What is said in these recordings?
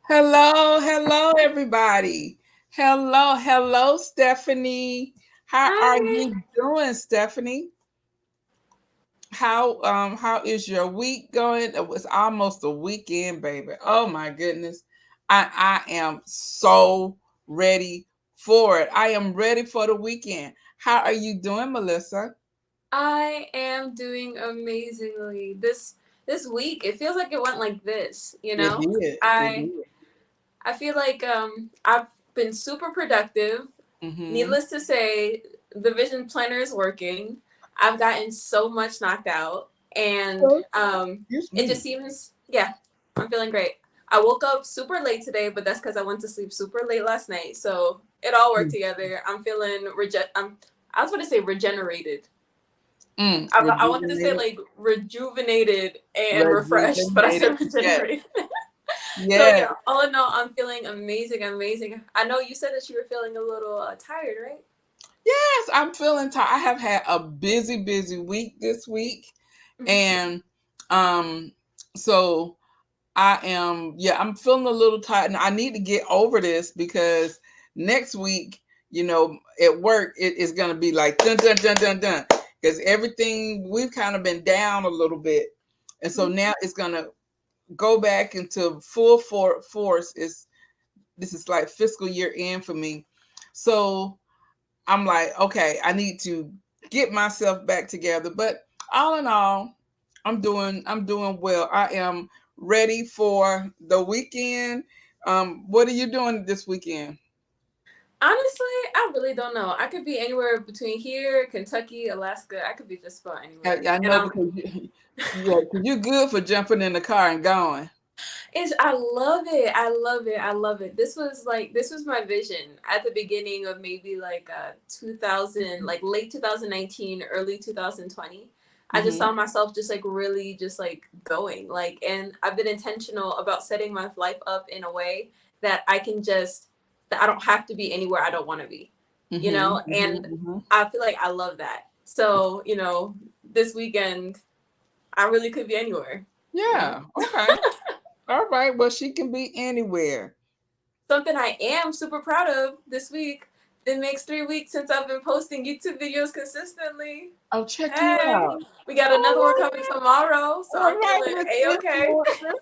Hello, everybody. Hello, Stephanie. How are Hi. you doing, Stephanie? How is your week going? It was almost a weekend, baby. Oh my goodness. I am so ready for it. I am ready for the weekend. How are you doing, Melissa? I am doing amazingly. This week, it feels like it went like this, you It know? did. It I did. I feel like I've been super productive. Mm-hmm. Needless to say, the vision planner is working. I've gotten so much knocked out and Excuse it just me. seems yeah, I'm feeling great. I woke up super late today, but that's cuz I went to sleep super late last night. So, it all worked together. I'm feeling I was going to say regenerated. I wanted to say Rejuvenated. like rejuvenated and refreshed, but I Rejuvenated. said Yes. regenerated. So Yes. yeah, all in all, I'm feeling amazing, amazing. I know you said that you were feeling a little tired, right? Yes, I'm feeling tired. I have had a busy week this week. Mhm. And um so I'm feeling a little tired and I need to get over this because next week, at work it is gonna be like dun dun dun dun dun. Because everything we've kind of been down a little bit. And so now it's gonna go back into force. This is like fiscal year end for me. So I'm like, okay, I need to get myself back together. But all in all, I'm doing well. I am ready for the weekend. What are you doing this weekend? Honestly, I really don't know. I could be anywhere between here, Kentucky, Alaska. I could be just about anywhere. I And know because yeah, 'cause you're good for jumping in the car and going. I love it. I love it. I love it. This was my vision at the beginning of maybe like 2000, like late 2019, early 2020. I just Mm-hmm. saw myself just like really just like going like, and I've been intentional about setting my life up in a way that I can just that I don't have to be anywhere I don't want to be, you Mm-hmm. know? And Mm-hmm. I feel like I love that. So, this weekend I really could be anywhere, you know? Yeah. Okay. All right. Well, she can be anywhere. Something I am super proud of this week. It makes 3 weeks since I've been posting YouTube videos consistently. I'll check you Hey, out. we got All another one coming right. tomorrow, so All I'm right, feeling Miss a Miss okay. Lawrence.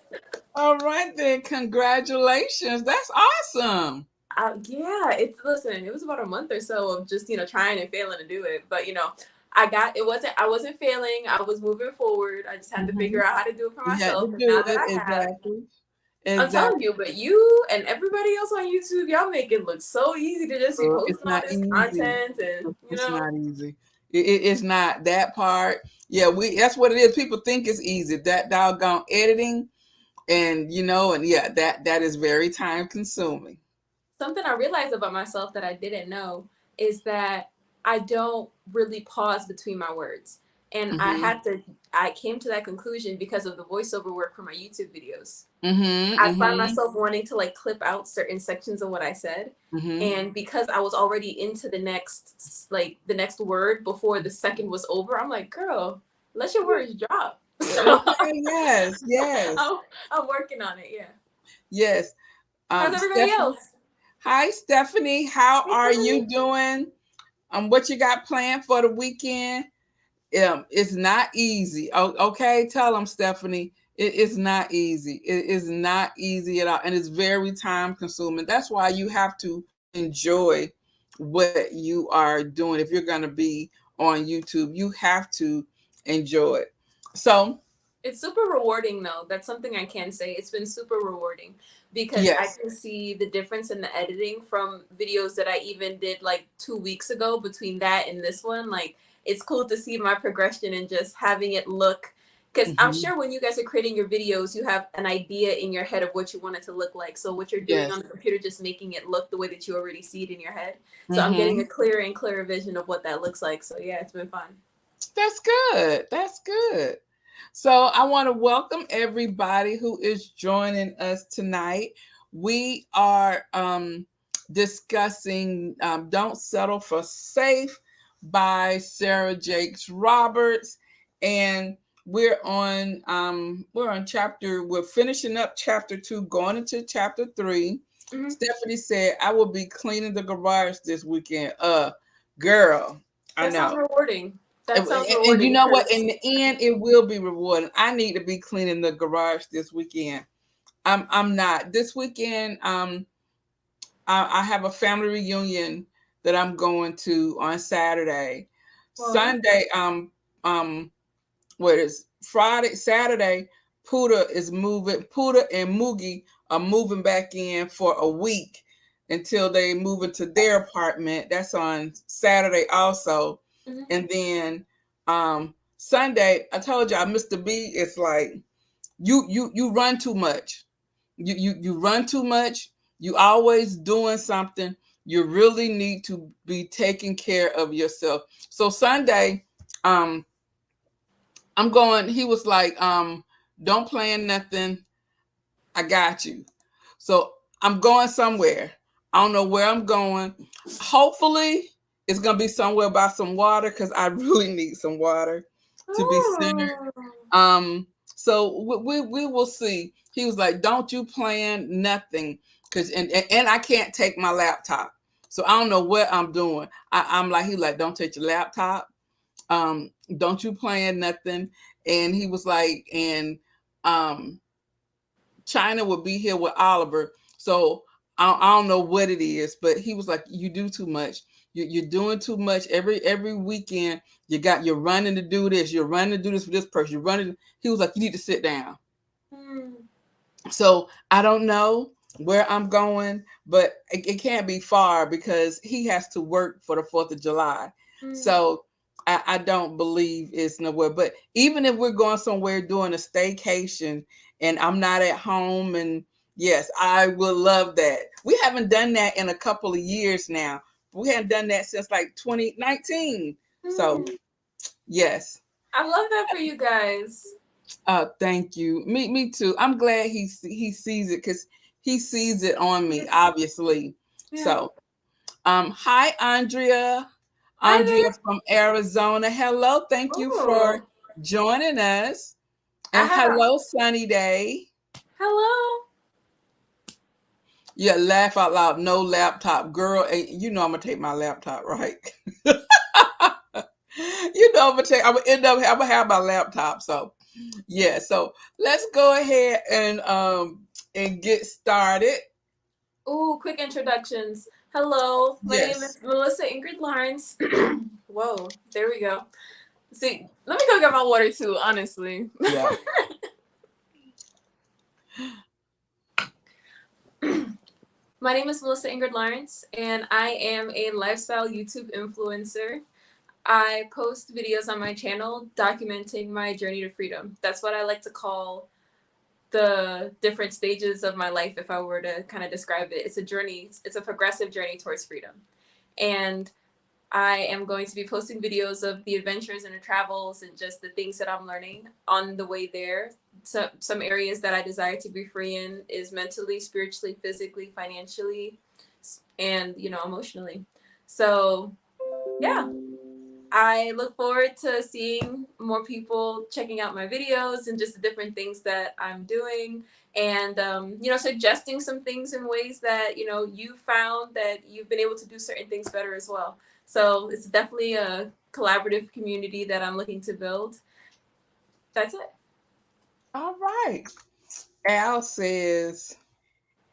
All right then, congratulations. That's awesome. Yeah, it's listen. It was about a month or so of just trying and failing to do it, but I got it. Wasn't I wasn't failing. I was moving forward. I just had to Hmm. figure out how to do it for You had to myself, and do now that it I have, exactly. I'm telling Exactly. you. But you and everybody else on YouTube, y'all make it look so easy to just be It's posting all not this easy. content, and It's not easy. It's not that part. Yeah, we. That's what it is. People think it's easy. That doggone editing, and yeah, that is very time consuming. something I realized about myself that I didn't know is that I don't really pause between my words. And Mm-hmm. I came to that conclusion because of the voiceover work for my YouTube videos. Mm-hmm. I find Mm-hmm. myself wanting to like clip out certain sections of what I said. Mm-hmm. And because I was already into the next word before the second was over, I'm like, girl, let your words drop. So Okay. Yes. Yes. I'm, I'm working on it. Yeah. Yes. How's everybody Stephanie. else? Hi, Stephanie. How Hey, are Stephanie. you doing? What you got planned for the weekend? It's not easy. Okay, tell them, Stephanie. It is not easy. It is not easy at all, and it's very time consuming. That's why you have to enjoy what you are doing. If you're going to be on YouTube, you have to enjoy it. So, It's super rewarding though. That's something I can say. It's been super rewarding because I yes. can see the difference in the editing from videos that I even did like 2 weeks ago between that and this one. Like it's cool to see my progression and just having it look, because I'm Hmm. sure when you guys are creating your videos, you have an idea in your head of what you want it to look like. So what you're doing Yes. on the computer, just making it look the way that you already see it in your head. So I'm getting Hmm. a clearer and clearer vision of what that looks like. So yeah, it's been fun. That's good. That's good. So I want to welcome everybody who is joining us tonight. We are discussing Don't Settle for Safe by Sarah Jakes Roberts. And we're finishing up chapter 2, going into chapter 3. Mhm. Stephanie said, I will be cleaning the garage this weekend. Girl, I That sounds know. rewarding. That sounds And you rewarding know what? because In the end, it will be rewarding. I need to be cleaning the garage this weekend. I'm not. This weekend, I have a family reunion that I'm going to on Saturday. well, Sunday, what is Friday, Saturday, Puda and Moogie are moving back in for a week until they move into their apartment. That's on Saturday also. mhm. And then Sunday, I told y'all Mr. B is like you run too much. You run too much. You always doing something. You really need to be taking care of yourself. So Sunday, um, I'm going, he was like, don't plan nothing. I got you. So I'm going somewhere. I don't know where I'm going. Hopefully, it's gonna be somewhere by some water because I really need some water to be centered. Oh. So we will see. He was like, "Don't you plan nothing?" Because and I can't take my laptop, so I don't know what I'm doing. I'm like, he like, "Don't take your laptop. Don't you plan nothing?" And he was like, and um China will be here with Oliver. So I don't know what it is, but he was like, "You do too much. You're doing too much every weekend. You're running to do this. You're running to do this for this person. You're running." He was like, "You need to sit down." Hmm. So I don't know where I'm going, but it can't be far because he has to work for the 4th of July. Hmm. So I don't believe it's nowhere. But even if we're going somewhere doing a staycation and I'm not at home, and yes, I will love that. We haven't done that in a couple of years now. We haven't done that since like 2019. So Hmm. yes. I love that for you guys. Thank you. Me too. I'm glad he sees it because he sees it on me, obviously. Yeah. So, hi Andrea, Hi Andrea there. from Arizona. Hello, thank you for Oh, joining us, I and have. hello, Sunny Day. Hello. Yeah, laugh out loud. No laptop, girl. You know I'm gonna take my laptop, right? You know I'm gonna take. I'm gonna end up. I'm gonna have my laptop. So yeah, so let's go ahead and get started. Ooh, quick introductions. Hello, my name Yes. is Melissa Ingrid Lawrence. Whoa, there we go. See, let me go get my water too, honestly. Yeah. My name is Melissa Ingrid Lawrence, and I am a lifestyle YouTube influencer. I post videos on my channel documenting my journey to freedom. That's what I like to call the different stages of my life if I were to kind of describe it. It's a journey, it's a progressive journey towards freedom. And I am going to be posting videos of the adventures and the travels and just the things that I'm learning on the way there. So, some areas that I desire to be free in is mentally, spiritually, physically, financially, and emotionally. So, yeah, I look forward to seeing more people checking out my videos and just the different things that I'm doing, and suggesting some things in ways that you found that you've been able to do certain things better as well. So it's definitely a collaborative community that I'm looking to build. That's it. All right. Al says,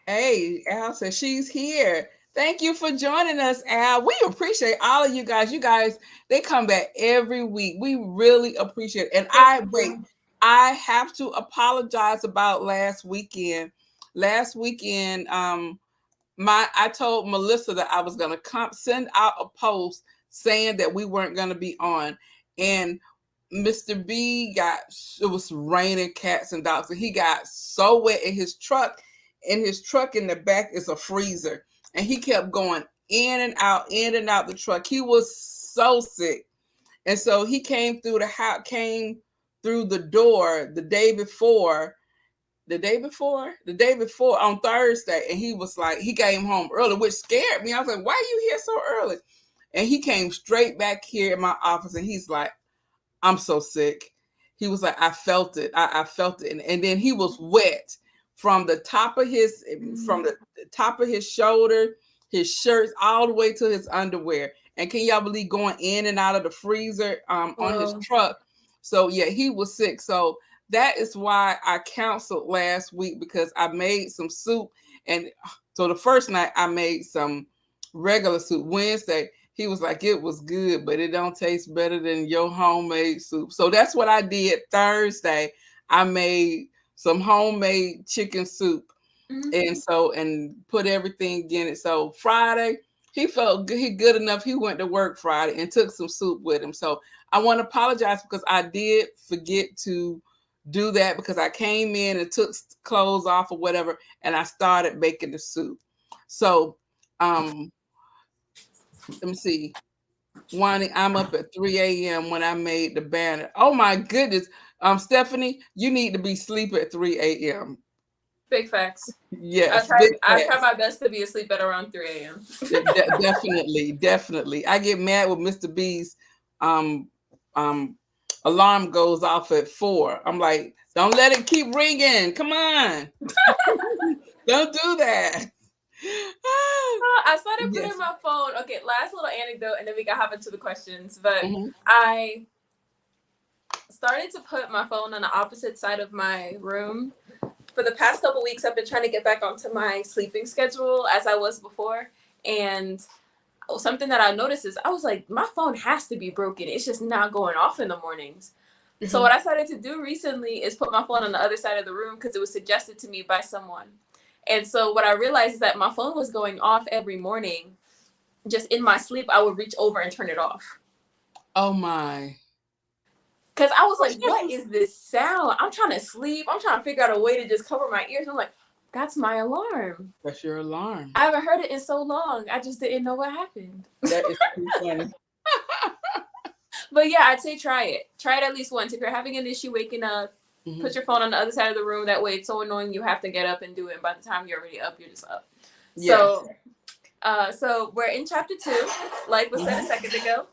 "Hey, Al says she's here. Thank you for joining us, Al. We appreciate all of you guys. You guys, they come back every week. We really appreciate it. And Thank I wait. you. I have to apologize about last weekend. Last weekend, I told Melissa that I was gonna send out a post saying that we weren't gonna be on, and Mr. B it was raining cats and dogs, and he got so wet in his truck. In his truck in the back is a freezer, and he kept going in and out the truck. He was so sick, and so he came through the house, came through the door the day before on Thursday, and he was like, he came home early, which scared me. I was like, why are you here so early? And he came straight back here in my office, and he's like, I'm so sick. he was like, I felt it. I felt it. And then he was wet from the top of his shoulder, his shirts, all the way to his underwear. And can y'all believe going in and out of the freezer on his truck? So yeah, he was sick. So that is why I canceled last week, because I made some soup. And so the first night I made some regular soup. Wednesday, he was like, it was good, but it don't taste better than your homemade soup. So that's what I did. Thursday, I made some homemade chicken soup. And put everything in it. So Friday, he felt good. He good enough. He went to work Friday and took some soup with him. So I want to apologize because I did forget to do that, because I came in and took clothes off or whatever, and I started making the soup. So let me see. Wani, I'm up at 3 a.m. when I made the banner. Oh my goodness. Stephanie, you need to be asleep at 3 a.m. Big facts. Yes, I try my best to be asleep at around 3 a.m. Definitely. I get mad when Mr. B's um alarm goes off at 4. I'm like, don't let it keep ringing. Come on. Don't do that. I started putting my phone. Okay, last little anecdote, and then we can hop into the questions. But I started to put my phone on the opposite side of my room. For the past couple weeks, I've been trying to get back onto my sleeping schedule as I was before. And something that I noticed is I was like, my phone has to be broken. It's just not going off in the mornings. So what I started to do recently is put my phone on the other side of the room, because it was suggested to me by someone. And so what I realized is that my phone was going off every morning. Just in my sleep, I would reach over and turn it off. Oh my. Because I was like, what is this sound? I'm trying to sleep. I'm trying to figure out a way to just cover my ears. I'm like, that's my alarm. That's your alarm. I haven't heard it in so long. I just didn't know what happened. That is too funny. But yeah, I'd say try it. Try it at least once. If you're having an issue waking up, put your phone on the other side of the room. That way it's so annoying you have to get up and do it. And by the time you're already up, you're just up. Yes. So we're in chapter 2, like was said a second ago.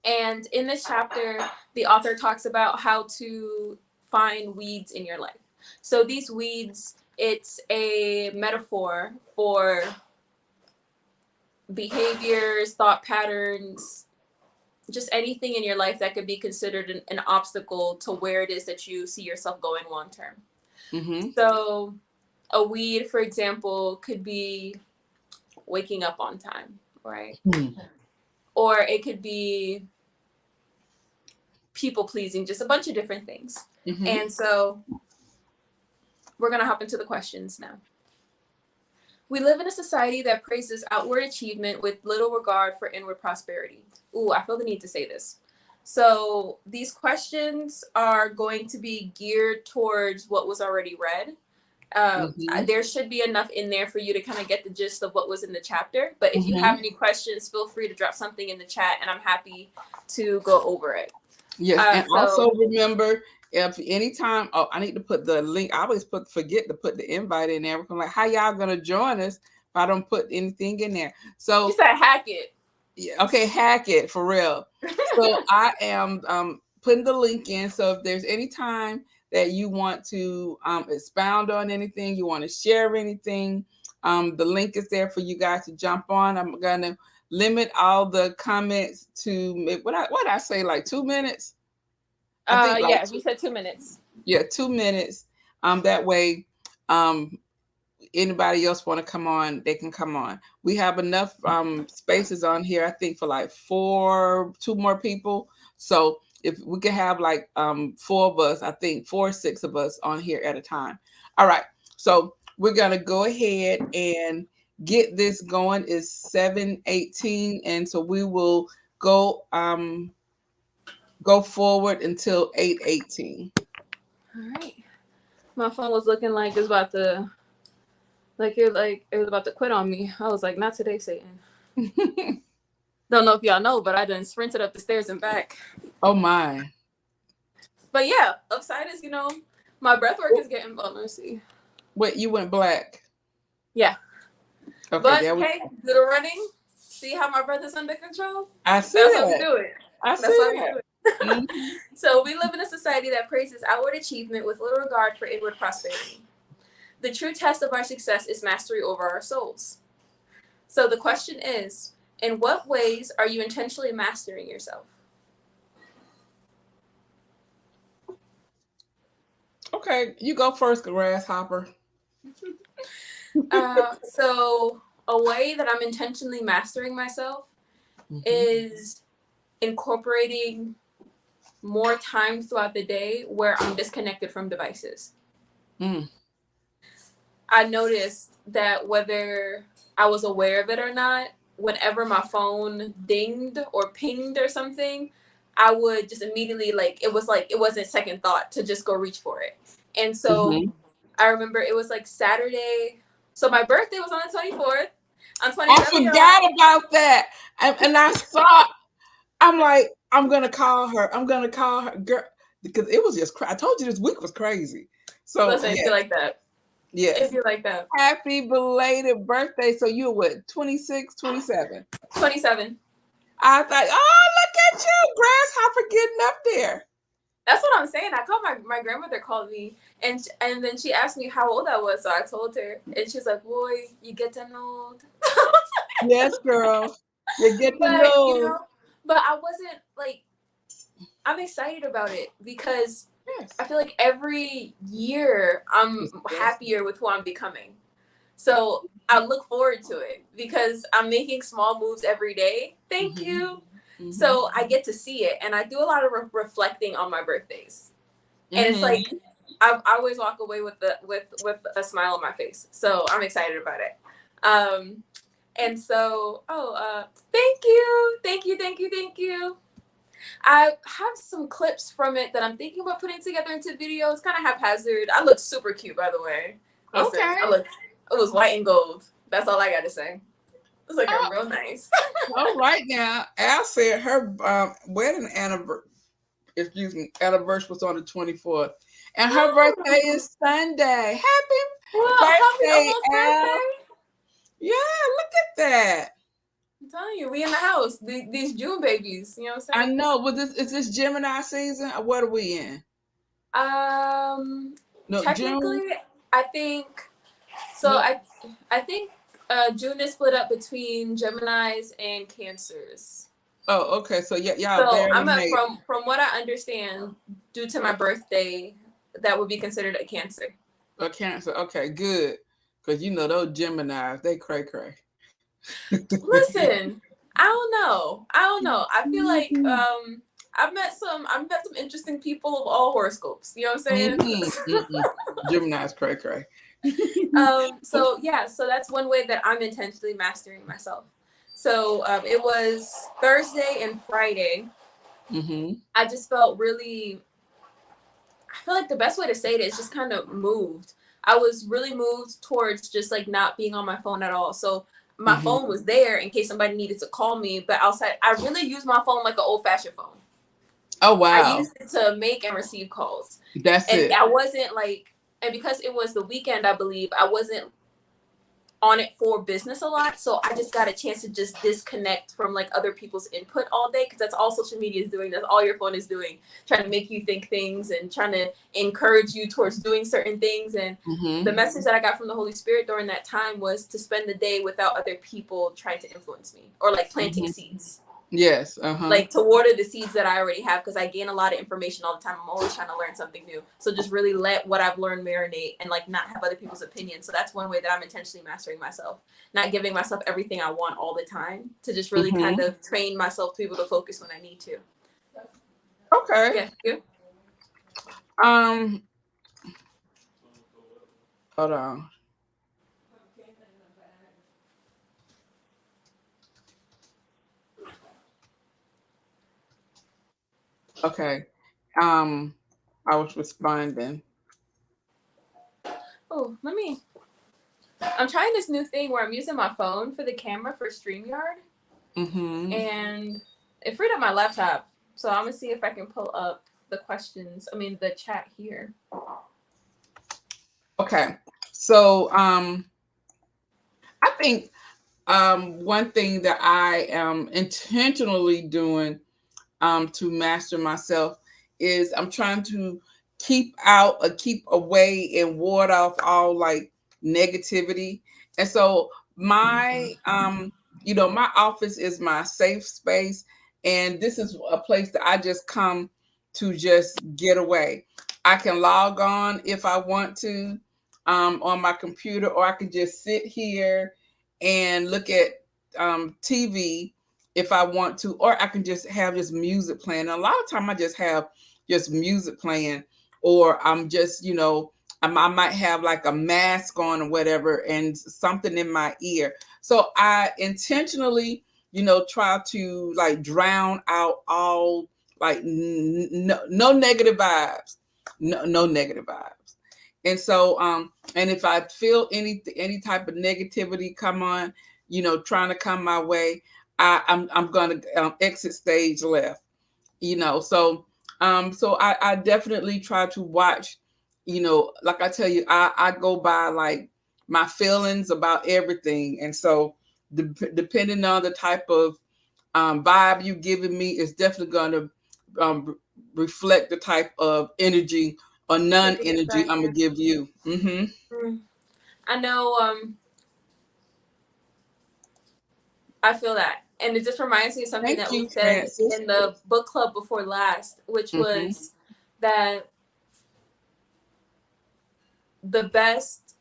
And in this chapter, the author talks about how to find weeds in your life. So these weeds, it's a metaphor for behaviors, thought patterns, just anything in your life that could be considered an obstacle to where it is that you see yourself going long term. So a weed, for example, could be waking up on time, right? Or it could be people pleasing, just a bunch of different things. And so we're going to hop into the questions now. We live in a society that praises outward achievement with little regard for inward prosperity. Ooh, I feel the need to say this. So these questions are going to be geared towards what was already read. There should be enough in there for you to kind of get the gist of what was in the chapter. But if you have any questions, feel free to drop something in the chat, and I'm happy to go over it. Yes, and also remember, if anytime, I need to put the link. I always forget to put the invite in there. I'm like, how y'all gonna join us if I don't put anything in there? So you said hack it. Yeah, okay, hack it for real. So I am putting the link in. So if there's any time that you want to expound on anything, you want to share anything, the link is there for you guys to jump on. I'm gonna limit all the comments to what I say, like 2 minutes. I think you said 2 minutes. Yeah, 2 minutes. That way, anybody else want to come on, they can come on. We have enough spaces on here, I think, for like 2 more people. So if we can have like 4 of us, I think 4 or 6 of us on here at a time. All right. So we're gonna go ahead and get this going. It's 7:18, and so we will go forward until 8:18. All right. My phone was looking like it was about to, it was about to quit on me. I was like, not today, Satan. Don't know if y'all know, but I done sprinted up the stairs and back. Oh my. But yeah, upside is, my breath work is getting, let's see. Wait, you went black? Yeah. Okay, but hey, little running. See how my breath is under control? I see That's that. how we do it. That's how we do it. Mhm. So we live in a society that praises outward achievement with little regard for inward prosperity. The true test of our success is mastery over our souls. So the question is, in what ways are you intentionally mastering yourself? Okay, you go first, grasshopper. So a way that I'm intentionally mastering myself Mhm. is incorporating more time throughout the day where I'm disconnected from devices. Mm. I noticed that whether I was aware of it or not, whenever my phone dinged or pinged or something, I would just immediately like it wasn't second thought to just go reach for it. And so Mhm. I remember it was like Saturday. So my birthday was on the 24th. I'm I 27 years old. forgot about that, and I saw. I'm like, I'm gonna call her. I'm gonna call her, girl, because it was just. I told you this week was crazy. So Listen, if you yes, like that. If yes. you like that. Happy belated birthday. So you're what, 26, 27? 27. I thought, oh, look at you, grasshopper getting up there. That's what I'm saying. I called my grandmother called me and then she asked me how old I was, so I told her, and she's like, "Boy, you getting old." Yes, girl. You get to But know. but I wasn't like I'm excited about it because Yes. I feel like every year I'm It's the best. happier with who I'm becoming. So I look forward to it because I'm making small moves every day. Thank Mm-hmm. you. Mm-hmm. So I get to see it, and I do a lot of reflecting on my birthdays, and it's like Mm-hmm. I always walk away with with a smile on my face. So I'm excited about it. And so thank you. I have some clips from it that I'm thinking about putting together into videos, kind of haphazard. I look super cute, by the way. Listen, Okay. it was white and gold. That's all I got to say. It's looking Oh, real nice. all right now. Al said her wedding anniversary was on the 24th. And her birthday is Sunday. Happy Well, happy birthday, almost Al. birthday. Yeah, look at that. I'm telling you, we in the house. These June babies. You know what I I'm know. Was this is this Gemini season? Or what are we in? saying? No, June? Technically, I think so. No. I think June is split up between Gemini's and Cancers. Oh, okay. So yeah, y'all So barely I'm at, made it. from what I understand, due to my birthday, that would be considered a Cancer. A Cancer. Okay, good. Because you know those Geminis, they cray cray. Listen, I don't know. I feel like I've met some interesting people of all horoscopes. You know what I'm saying? Mm-mm, mm-mm. Gemini's cray cray. So yeah, so that's one way that I'm intentionally mastering myself. So it was Thursday and Friday. Mm-hmm. I just felt really. I feel like the best way to say it is just kind of moved. I was really moved towards just like not being on my phone at all. So my Mm-hmm. phone was there in case somebody needed to call me, but outside, I really use my phone like an old fashioned phone. Oh I wow. used it to make and receive calls. That's And it. I wasn't like, and because it was the weekend, I believe, I wasn't on it for business a lot. So I just got a chance to just disconnect from like other people's input all day because that's all social media is doing. That's all your phone is doing, trying to make you think things and trying to encourage you towards doing certain things. And the Mm-hmm. message that I got from the Holy Spirit during that time was to spend the day without other people trying to influence me or like planting Mm-hmm. seeds, Yes. Uh-huh. like to water the seeds that I already have because I gain a lot of information all the time. I'm always trying to learn something new. So just really let what I've learned marinate and like not have other people's opinions. So that's one way that I'm intentionally mastering myself, not giving myself everything I want all the time, to just really kind Mm-hmm. of train myself to be able to focus when I need to. Okay. Yeah, you. Um, hold on. Okay. Um, I was responding. Oh, let me. I'm trying this new thing where I'm using my phone for the camera for StreamYard, Mm-hmm. and it freed up my laptop. So I'm gonna see if I can pull up the questions. I mean, the chat here. Okay. So I think one thing that I am intentionally doing to master myself is I'm trying to keep away and ward off all like negativity. And so my my office is my safe space, and this is a place that I just come to just get away. I can log on if I want to on my computer, or I can just sit here and look at TV if I want to, or I can just have just music playing. And a lot of time I just have just music playing, or I'm just, I might have like a mask on or whatever and something in my ear. So I intentionally, try to like drown out all like no negative vibes, no negative vibes. And so, and if I feel any type of negativity come on, trying to come my way, I'm gonna exit stage left. So I definitely try to watch. Like I tell you, I go by like my feelings about everything, and so depending on the type of vibe you giving me is definitely going to reflect the type of energy or non-energy I'm gonna give you. I know. I feel that. And it just reminds me of something Thank that we you, said Francis. in the book club before last, which was that the best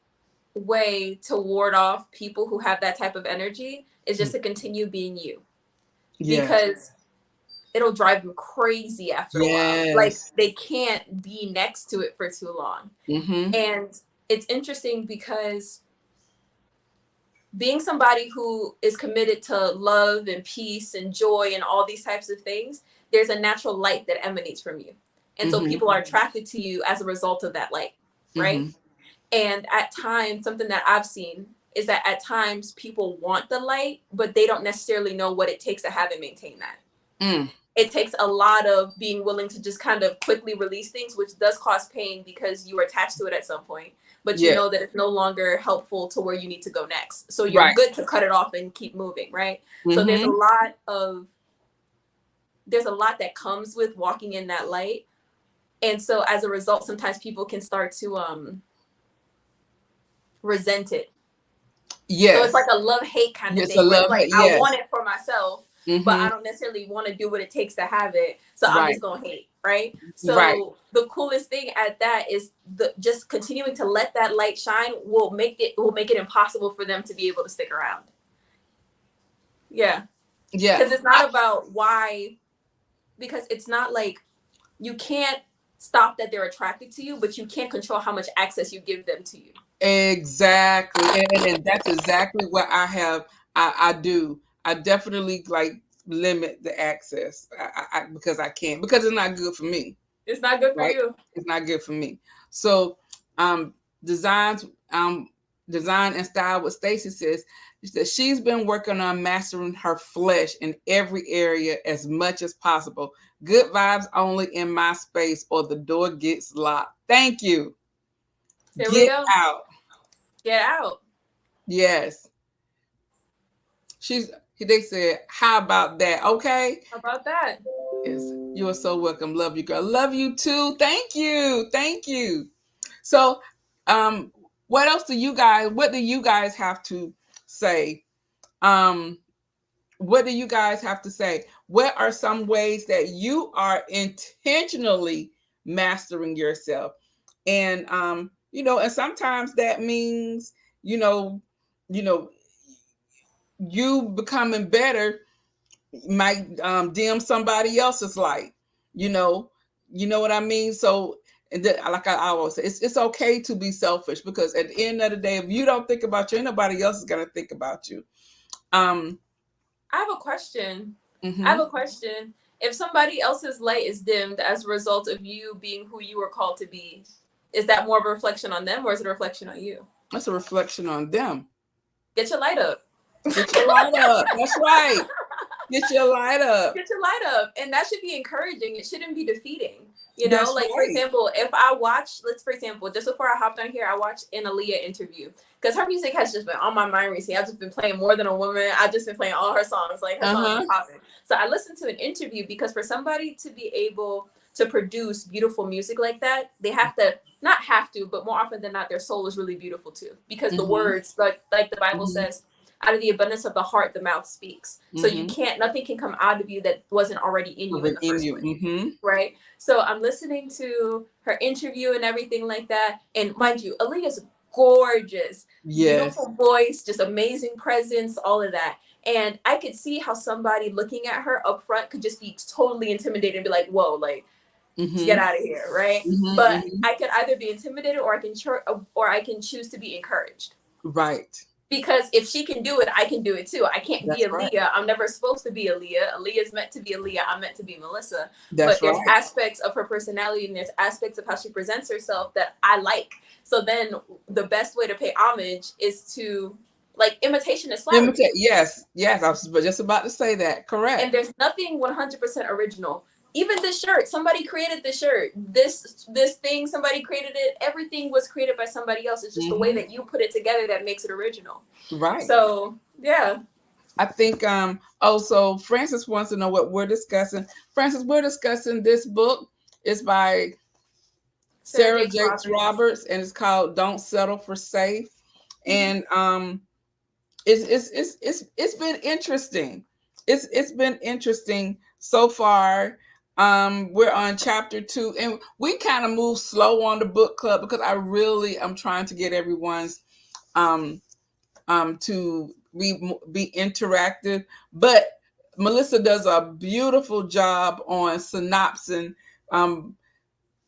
way to ward off people who have that type of energy is just to continue being you. Yeah. Because it'll drive them crazy after a while. Like Yes. they can't be next to it for too long. And it's interesting because being somebody who is committed to love and peace and joy and all these types of things, there's a natural light that emanates from you. And so people are attracted to you as a result of that light, right? And at times, something that I've seen is that at times people want the light, but they don't necessarily know what it takes to have and maintain that. It takes a lot of being willing to just kind of quickly release things, which does cause pain because you were attached to it at some point, but you know that it's no longer helpful to where you need to go next. So you're good to cut it off and keep moving, right? So there's a lot that comes with walking in that light. And so as a result, sometimes people can start to resent it. Yes. So it's like a love-hate kind of thing where it's like, I want it for myself, but I don't necessarily want to do what it takes to have it. So I'm just going to hate, right? So the coolest thing at that is just continuing to let that light shine will make it impossible for them to be able to stick around. Yeah. Yeah. Because it's not about why, because it's not like you can't stop that they're attracted to you, but you can't control how much access you give them to you. Exactly. And that's exactly what I do. I definitely like limit the access because I can't, because it's not good for me. It's not good for you. It's not good for me. So design and style, what Stacy says is that she's been working on mastering her flesh in every area as much as possible. Good vibes only in my space or the door gets locked. Thank you. There we go. Out. Get out. Yes. They said, how about that? Okay. How about that? Yes. You are so welcome. Love you, girl. Love you too. Thank you. Thank you. So, what do you guys have to say? What do you guys have to say? What are some ways that you are intentionally mastering yourself? And and sometimes that means, you becoming better might dim somebody else's light. You know what I mean? So, and like I always say, it's okay to be selfish, because at the end of the day, if you don't think about you, nobody else is gonna think about you. I have a question. If somebody else's light is dimmed as a result of you being who you were called to be, is that more of a reflection on them, or is it a reflection on you? That's a reflection on them. Get your light up. Get your light up. That's right. Get your light up. Get your light up. And that should be encouraging. It shouldn't be defeating. You know, That's like for right. example, if I watch, let's for example, just before I hopped on here, I watched an Aaliyah interview because her music has just been on my mind recently. I've just been playing More Than a Woman. I've just been playing all her songs. Like her songs are Uh-huh. popping. So I listened to an interview because for somebody to be able to produce beautiful music like that, they have to not have to, but more often than not, their soul is really beautiful too. Because the Mm-hmm. words, like the Bible Mm-hmm. says, out of the abundance of the heart, the mouth speaks. So you Mm-hmm. can't, nothing can come out of you that wasn't already in you in the In first you. place. Mm-hmm. Right. So I'm listening to her interview and everything like that. And mind you, Aaliyah's gorgeous, Yes. beautiful voice, just amazing presence, all of that. And I could see how somebody looking at her up front could just be totally intimidated and be like, whoa, like, get Mm-hmm. out of here. Right. Mm-hmm. But Mm-hmm. I could either be intimidated or I can choose to be encouraged. Right. Because if she can do it, I can do it too. I can't be That's right. Aaliyah. I'm never supposed to be Aaliyah. Aaliyah's meant to be Aaliyah. I'm meant to be Melissa. But That's there's right. aspects of her personality and there's aspects of how she presents herself that I like. So then the best way to pay homage is to, like, imitation is flattery. Imitate. Yes. Yes. I was just about to say that. And Correct. there's nothing 100% original. Even this shirt, somebody created this shirt. This thing, somebody created it. Everything was created by somebody else. It's just the way Mm-hmm. that you put it together that makes it original. Right. So yeah. I think also Francis wants to know what we're discussing. Francis, we're discussing this book. It's by Sarah Sarah Jakes Jakes Roberts. Roberts, and it's called Don't Settle for Safe. Mm-hmm. And it's been interesting. It's been interesting so far. We're on chapter 2, and we kind of move slow on the book club because I really am trying to get everyone's um to be interactive. But Melissa does a beautiful job on synopsing. Um,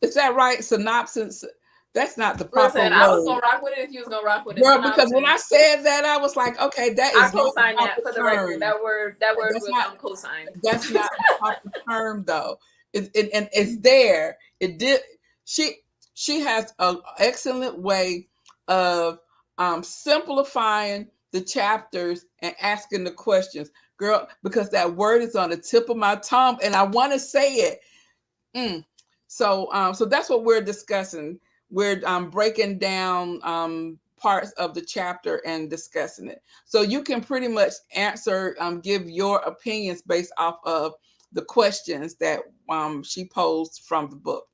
is that right? Synopsis. That's not the proper Listen, I was word, gonna rock with it if you was gonna rock with it. girl. Because when I Synopsis. said that, I was like, okay, that I is not the co-sign that proper for the record. term. That word That's was not. co-signed. That's not the proper term, though. And it's there. It did. She she has an excellent way of simplifying the chapters and asking the questions, girl. Because that word is on the tip of my tongue, and I want to say it. Mm. So that's what we're discussing. We're breaking down parts of the chapter and discussing it. So you can pretty much answer, give your opinions based off of the questions that she posed from the book.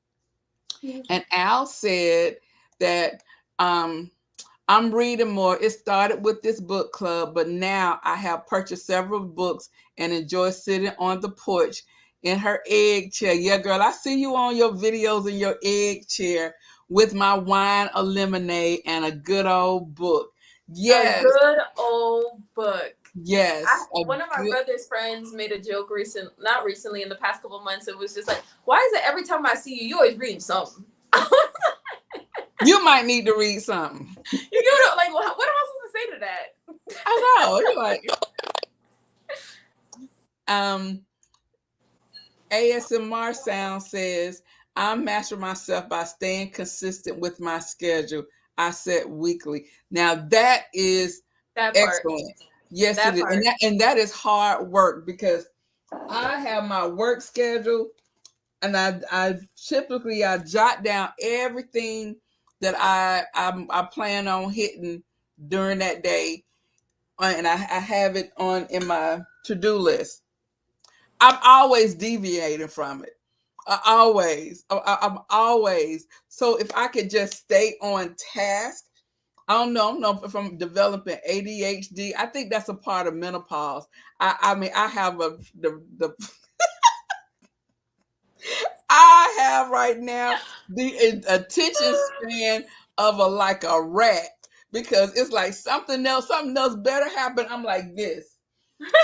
And Al said that I'm reading more. It started with this book club, but now I have purchased several books and enjoy sitting on the porch in her egg chair. Yeah, girl, I see you on your videos in your egg chair with my wine, a lemonade, and a good old book. A Yes, good old book. yes, a One of my good. brother's friends made a joke not recently, in the past couple months. It was just like, why is it every time I see you, you always reading something? You might need to read something. You know, like, what am I supposed to say to that? I know. You're like, um, ASMR Sound says, I master myself by staying consistent with my schedule. I set weekly. Now that is That part. excellent. Yes, it That is. And part. that is hard work because I have my work schedule, and I typically I jot down everything that I plan on hitting during that day, and I have it on in my to-do list. I'm always deviating from it. I'm always. So if I could just stay on task, I don't know if I'm developing ADHD. I think that's a part of menopause. I mean, I have the I have right now the attention span of a like a rat because it's like something else better happen. I'm like this.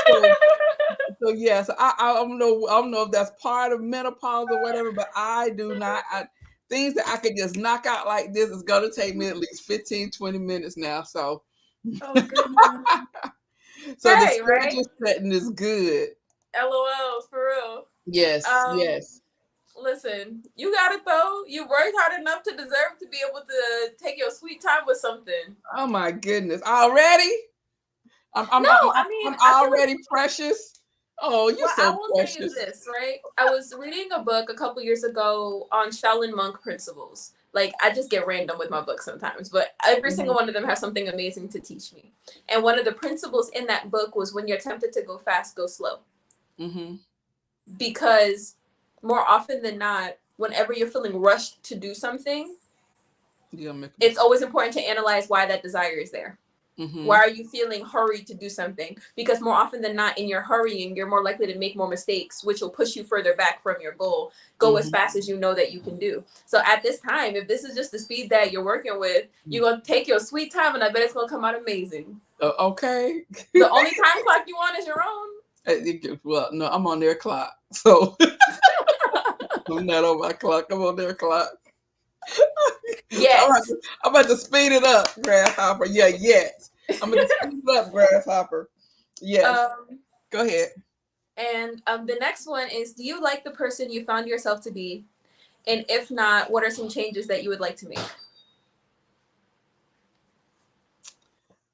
So So yes, I don't know if that's part of menopause or whatever, but I do not. Things that I could just knock out like this is going to take me at least 15, 20 minutes now. So, Oh goodness. so the Hey, right? schedule setting is good. LOL, for real. Yes, Um, yes. Listen, you got it though. You worked hard enough to deserve to be able to take your sweet time with something. Oh my goodness, already? I'm I'm No, I'm, I mean, I'm I feel like already precious. Oh, you're What I so will say is precious. this, right? I was reading a book a couple years ago on Shaolin monk principles. Like, I just get random with my books sometimes, but every single Mhm. one of them has something amazing to teach me. And one of the principles in that book was when you're tempted to go fast, go slow. Mhm. Because more often than not, whenever you're feeling rushed to do something, You're gonna make a it's mistake. always important to analyze why that desire is there. Why Mhm. are you feeling hurried to do something? Because more often than not, in your hurrying, you're more likely to make more mistakes, which will push you further back from your goal. Go as Mhm. fast as you know that you can do. So at this time, if this is just the speed that you're working with, you're going to take your sweet time, and I bet it's going to come out amazing. Okay. The only time clock you want is your own. Well, no, I'm on their clock, so I'm not on my clock. I'm on their clock. I'm about Yet. to, I'm about to speed it up, Grasshopper. Yeah, yes. I'm going to speed it up, Grasshopper. Yes. um, Go ahead. and the next one is, do you like the person you found yourself to be? And if not, what are some changes that you would like to make?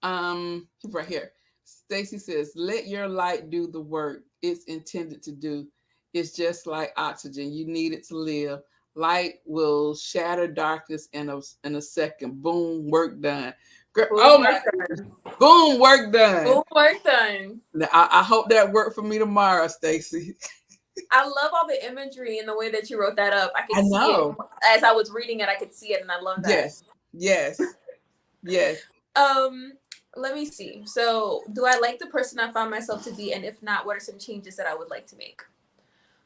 Right here. Stacy says, "Let your light do the work it's intended to do. It's just like oxygen. You need it to live. Light will shatter darkness in a second. Boom, work done. Boom, Oh my work goodness. done. Boom, work done. Boom, work done. Now, I hope that worked for me tomorrow, Stacy. I love all the imagery and the way that you wrote that up. I I could see it know. as I was reading it. I could see it, and I love that. Yes. Yes. Yes. Um, Let me see. So, do I like the person I found myself to be? And if not, what are some changes that I would like to make?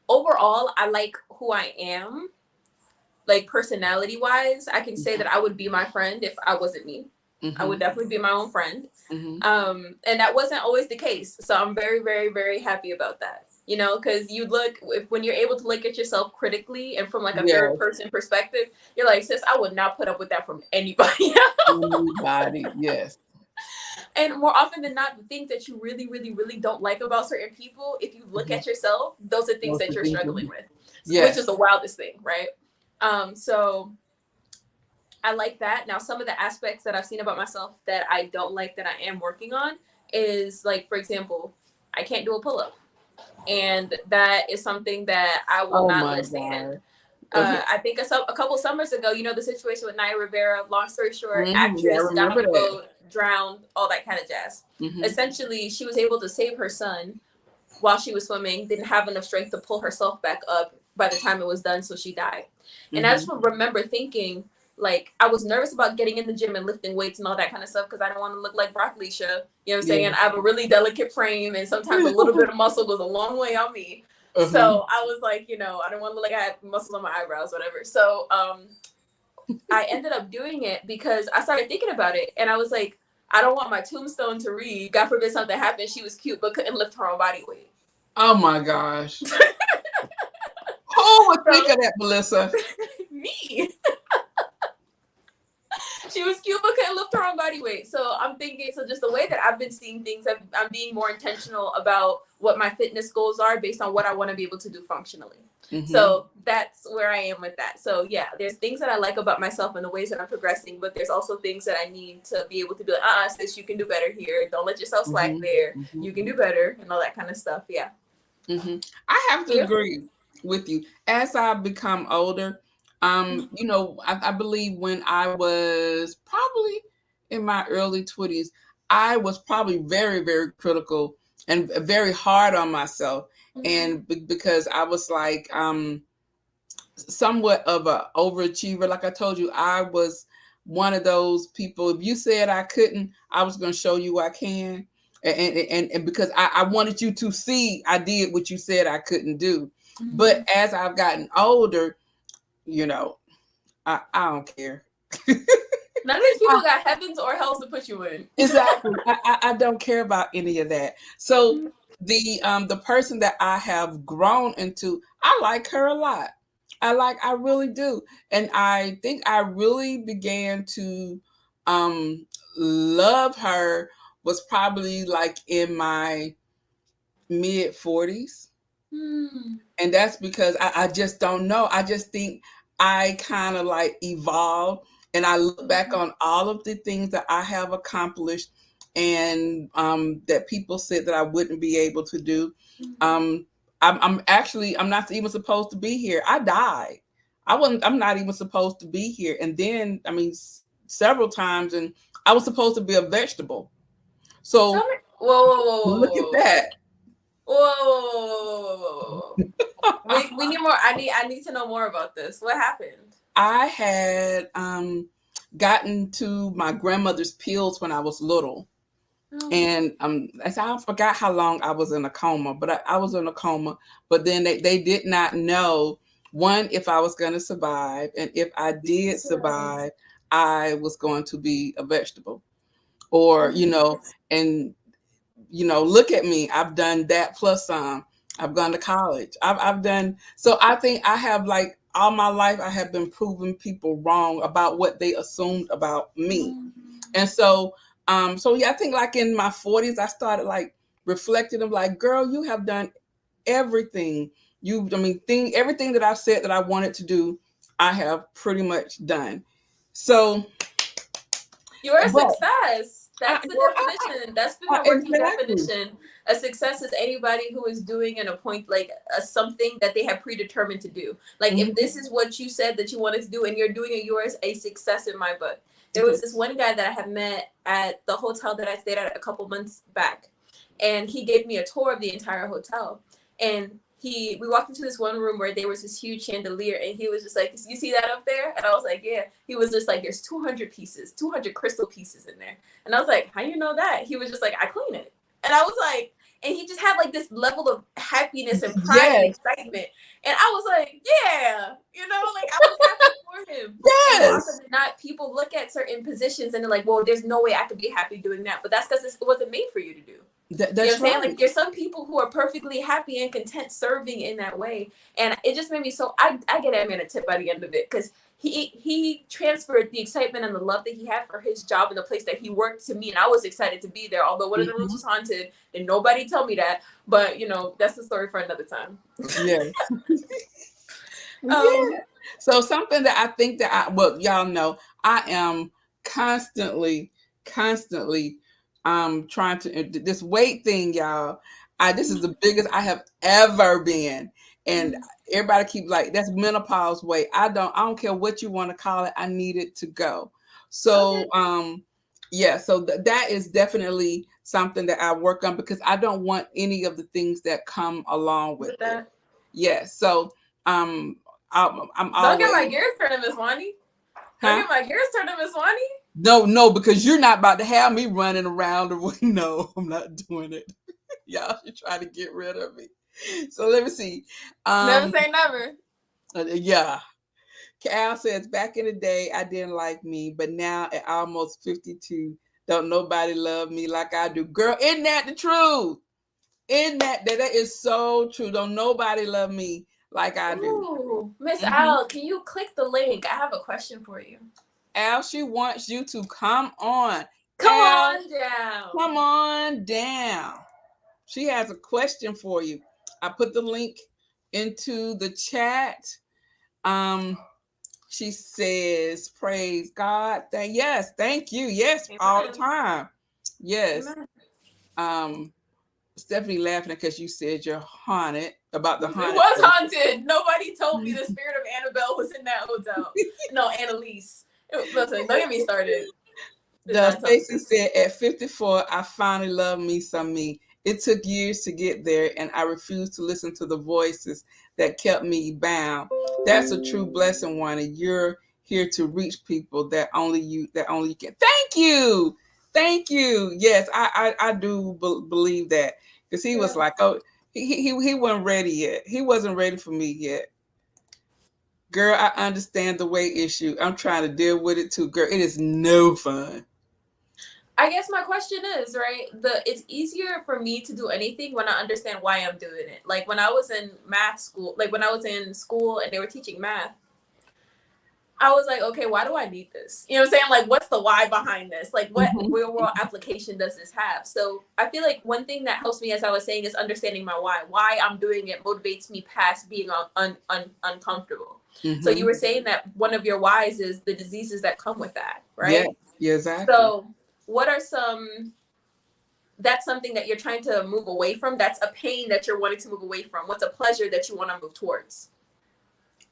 Overall, I like who I am. Like, personality wise, I can say that I would be my friend if I wasn't me. I would Mm-hmm. definitely be my own friend. Mm-hmm. And that wasn't always the case. So I'm very, very, very happy about that. You know, because you look, when you're able to look at yourself critically and from like a third Yes. person perspective, you're like, sis, I would not put up with that from anybody. Anybody. Yes. And more often than not, the things that you really, really, really don't like about certain people, if you look Mm-hmm. at yourself, those are things Most that of you're these. struggling with, which is Yes. the wildest thing, right? So I like that. Now, some of the aspects that I've seen about myself that I don't like that I am working on is like, for example, I can't do a pull up. And that is something that I will Oh not my let stand. God. Okay. I think a couple summers ago, you know, the situation with Naya Rivera, long story short, Yeah, I actress, got on remember the that. boat, drowned, all that kind of jazz. Hmm. Essentially, she was able to save her son while she was swimming, didn't have enough strength to pull herself back up by the time it was done, so she died. And I just Hmm. remember thinking, like, I was nervous about getting in the gym and lifting weights and all that kind of stuff because I didn't want to look like Brock Leisha. You know what I'm saying? Yeah. I have a really delicate frame, and sometimes a little bit of muscle goes a long way on me. Uh-huh. So I was like, you know, I didn't want to look like I had muscles on my eyebrows, whatever. So I ended up doing it because I started thinking about it, and I was like, I don't want my tombstone to read, God forbid something happened. She was cute but couldn't lift her own body weight. Oh my gosh. Who would think So of that, Melissa? me. She was cute but couldn't lift her own body weight. So I'm thinking, so just the way that I've been seeing things, I'm being more intentional about what my fitness goals are based on what I want to be able to do functionally. Hmm. So that's where I am with that. So yeah, there's things that I like about myself and the ways that I'm progressing, but there's also things that I need to be able to be like, sis, you can do better here. Don't let yourself slack Hmm. there. Hmm. You can do better and all that kind of stuff. Yeah. Hmm. I have to You? agree with you. As I've become older, I believe when I was probably in my early 20s, I was probably very, very critical and very hard on myself. Mm-hmm. And because I was like, somewhat of a overachiever. Like I told you, I was one of those people. If you said I couldn't, I was going to show you I can. And because I wanted you to see I did what you said I couldn't do. Mm-hmm. But as I've gotten older, you know, I don't care. None of these people got heavens or hells to put you in. Exactly. I don't care about any of that. So the person that I have grown into, I like her a lot. I really do. And I think I really began to um love her was probably like in my mid 40s. Hmm. And that's because I just don't know. I just think I kind of like evolved and I look back on all of the things that I have accomplished and that people said that I wouldn't be able to do. Mhm. Um, I'm not even supposed to be here. I died. I'm not even supposed to be here. And then, I mean, several times, and I was supposed to be a vegetable. Tell So me. Whoa, whoa, whoa, look at whoa, that. whoa, whoa, whoa, whoa, whoa, whoa, whoa, whoa. We need more. I need to know more about this. What happened? I had gotten to my grandmother's pills when I was little. Oh. And I forgot how long I was in a coma, but I was in a coma. But then they did not know, one, if I was going to survive, and if I did Jesus. survive, I was going to be a vegetable, Oh or my goodness. and look at me. I've done that plus some. I've gone to college. I've done so. I think I have, like, all my life I have been proving people wrong about what they assumed about me. Mm. And so yeah, I think like in my 40s, I started like reflecting. I'm like, girl, you have done everything. Everything that I've said that I wanted to do, I have pretty much done. So, You're a but success. That's the girl, definition. That's been my working exactly. definition. A success is anybody who is doing an appoint like something that they have predetermined to do. Like if Mhm. this is what you said that you wanted to do and you're doing it, yours a success in my book. There was this one guy that I had met at the hotel that I stayed at a couple months back, and he gave me a tour of the entire hotel. And we walked into this one room where there was this huge chandelier, and he was just like, "You see that up there?" And I was like, "Yeah." He was just like, "There's 200 pieces, 200 crystal pieces in there." And I was like, "How you know that?" He was just like, "I clean it." And I was like, and he just had like this level of happiness and pride and Yes, excitement. And I was like, yeah, like I was happy for him. And more often yes. than not, people look at certain positions and they're like, well, there's no way I could be happy doing that. But that's because it wasn't made for you to do. You know what That's I'm saying? right. Like there's some people who are perfectly happy and content serving in that way. And it just made me so I get that man a tip by the end of it because he transferred the excitement and the love that he had for his job and the place that he worked to me, and I was excited to be there. Although one of the rooms Mhm. was haunted, and nobody told me that. But that's the story for another time. Yes. um, Yeah. So something that I think that well, y'all know, I am constantly, constantly trying to this weight thing, y'all. This is the biggest I have ever been. And everybody keep like, that's menopause weight. I don't care what you want to call it. I need it to go. okay, So yeah, so that is definitely something that I work on because I don't want any of the things that come along with with it. that, Yes. So um I'm don't get always, my gears turning, Miss Wani. Don't huh? get my gears turning, Miss Wani. No, no, because you're not about to have me running around or no, I'm not doing it. Y'all should try to get rid of me. So let me see. Never Um say never. yeah. Cal says, back in the day I didn't like me, but now at almost 52, don't nobody love me like I do. Girl, isn't that the truth? Isn't that is so true. Don't nobody love me like I do. Ooh, Miss Hmm. Al, can you click the link? I have a question for you. Al, she wants you to come on. Come Al, on down. come on down. She has a question for you. I put the link into the chat. Um, she says, "Praise God." Yes, thank you. Yes, all the Amen. time. Yes. Amen. Um, Stephanie laughing because you said you're haunted about the It haunted was place. haunted. Nobody told me the spirit of Annabelle was in that hotel. No, Annalise. Listen, don't get me started. Did The not tell me Stacy this. said, at 54, I finally love me some me. It took years to get there, and I refused to listen to the voices that kept me bound. That's a true blessing, one, and you're here to reach people that only you can. Thank you, thank you. Yes, I do believe that because he was Yeah. like, oh, he wasn't ready yet. He wasn't ready for me yet. Girl, I understand the weight issue. I'm trying to deal with it too, girl. It is no fun. I guess my question is, right, it's easier for me to do anything when I understand why I'm doing it. Like when I was in math school, like when I was in school and they were teaching math, I was like, okay, why do I need this? You know what I'm saying? Like, what's the why behind this? Like, what Mhm. real world application does this have? So I feel like one thing that helps me, as I was saying, is understanding my why. Why I'm doing it motivates me past being uncomfortable. So you Mhm. were saying that one of your whys is the diseases that come with that, Yeah. right? Yeah. Exactly. So what are some? that's something that you're trying to move away from. That's a pain that you're wanting to move away from. What's a pleasure that you want to move towards?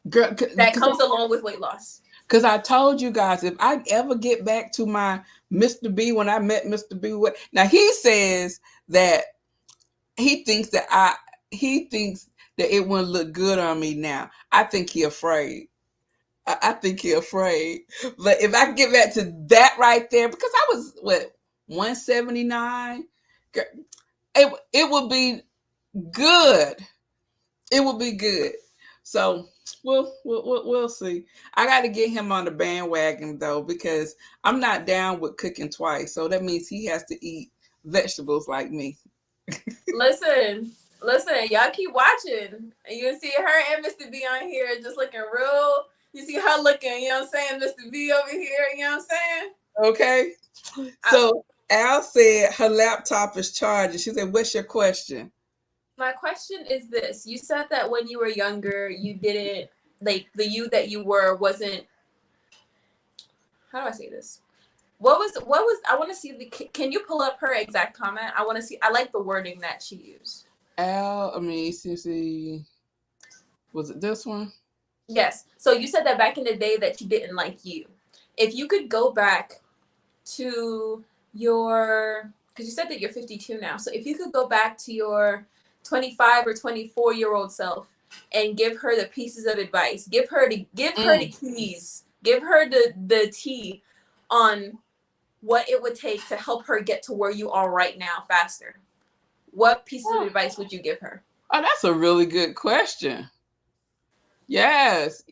Girl, That comes along with weight loss. because I told you guys, if I ever get back to my Mr. B, when I met Mr. B, now he says that he thinks that he thinks that it wouldn't look good on me now. I think he afraid. I think he afraid. But if I can get back to that right there, because I was what 179, it would be good. It would be good. So we'll see. I got to get him on the bandwagon though, because I'm not down with cooking twice. So that means he has to eat vegetables like me. Listen, y'all keep watching, and you see her and Mr. B on here just looking real. You see her looking, you know what I'm saying, Mr. B over here, you know what I'm saying? Okay. So Al said her laptop is charging. She said, "What's your question?" My question is this: you said that when you were younger, you didn't like the you that you were wasn't. How do I say this? What was? I want to see the. Can you pull up her exact comment? I want to see. I like the wording that she used. Al, I mean, see, was it this one? Yes. So you said that back in the day that you didn't like you. If you could go back to your, because you said that you're 52 now. So if you could go back to your 25 or 24-year-old self and give her the pieces of advice, give her the keys, give her the tea on what it would take to help her get to where you are right now faster, what pieces of advice would you give her? Oh, that's a really good question. Yes.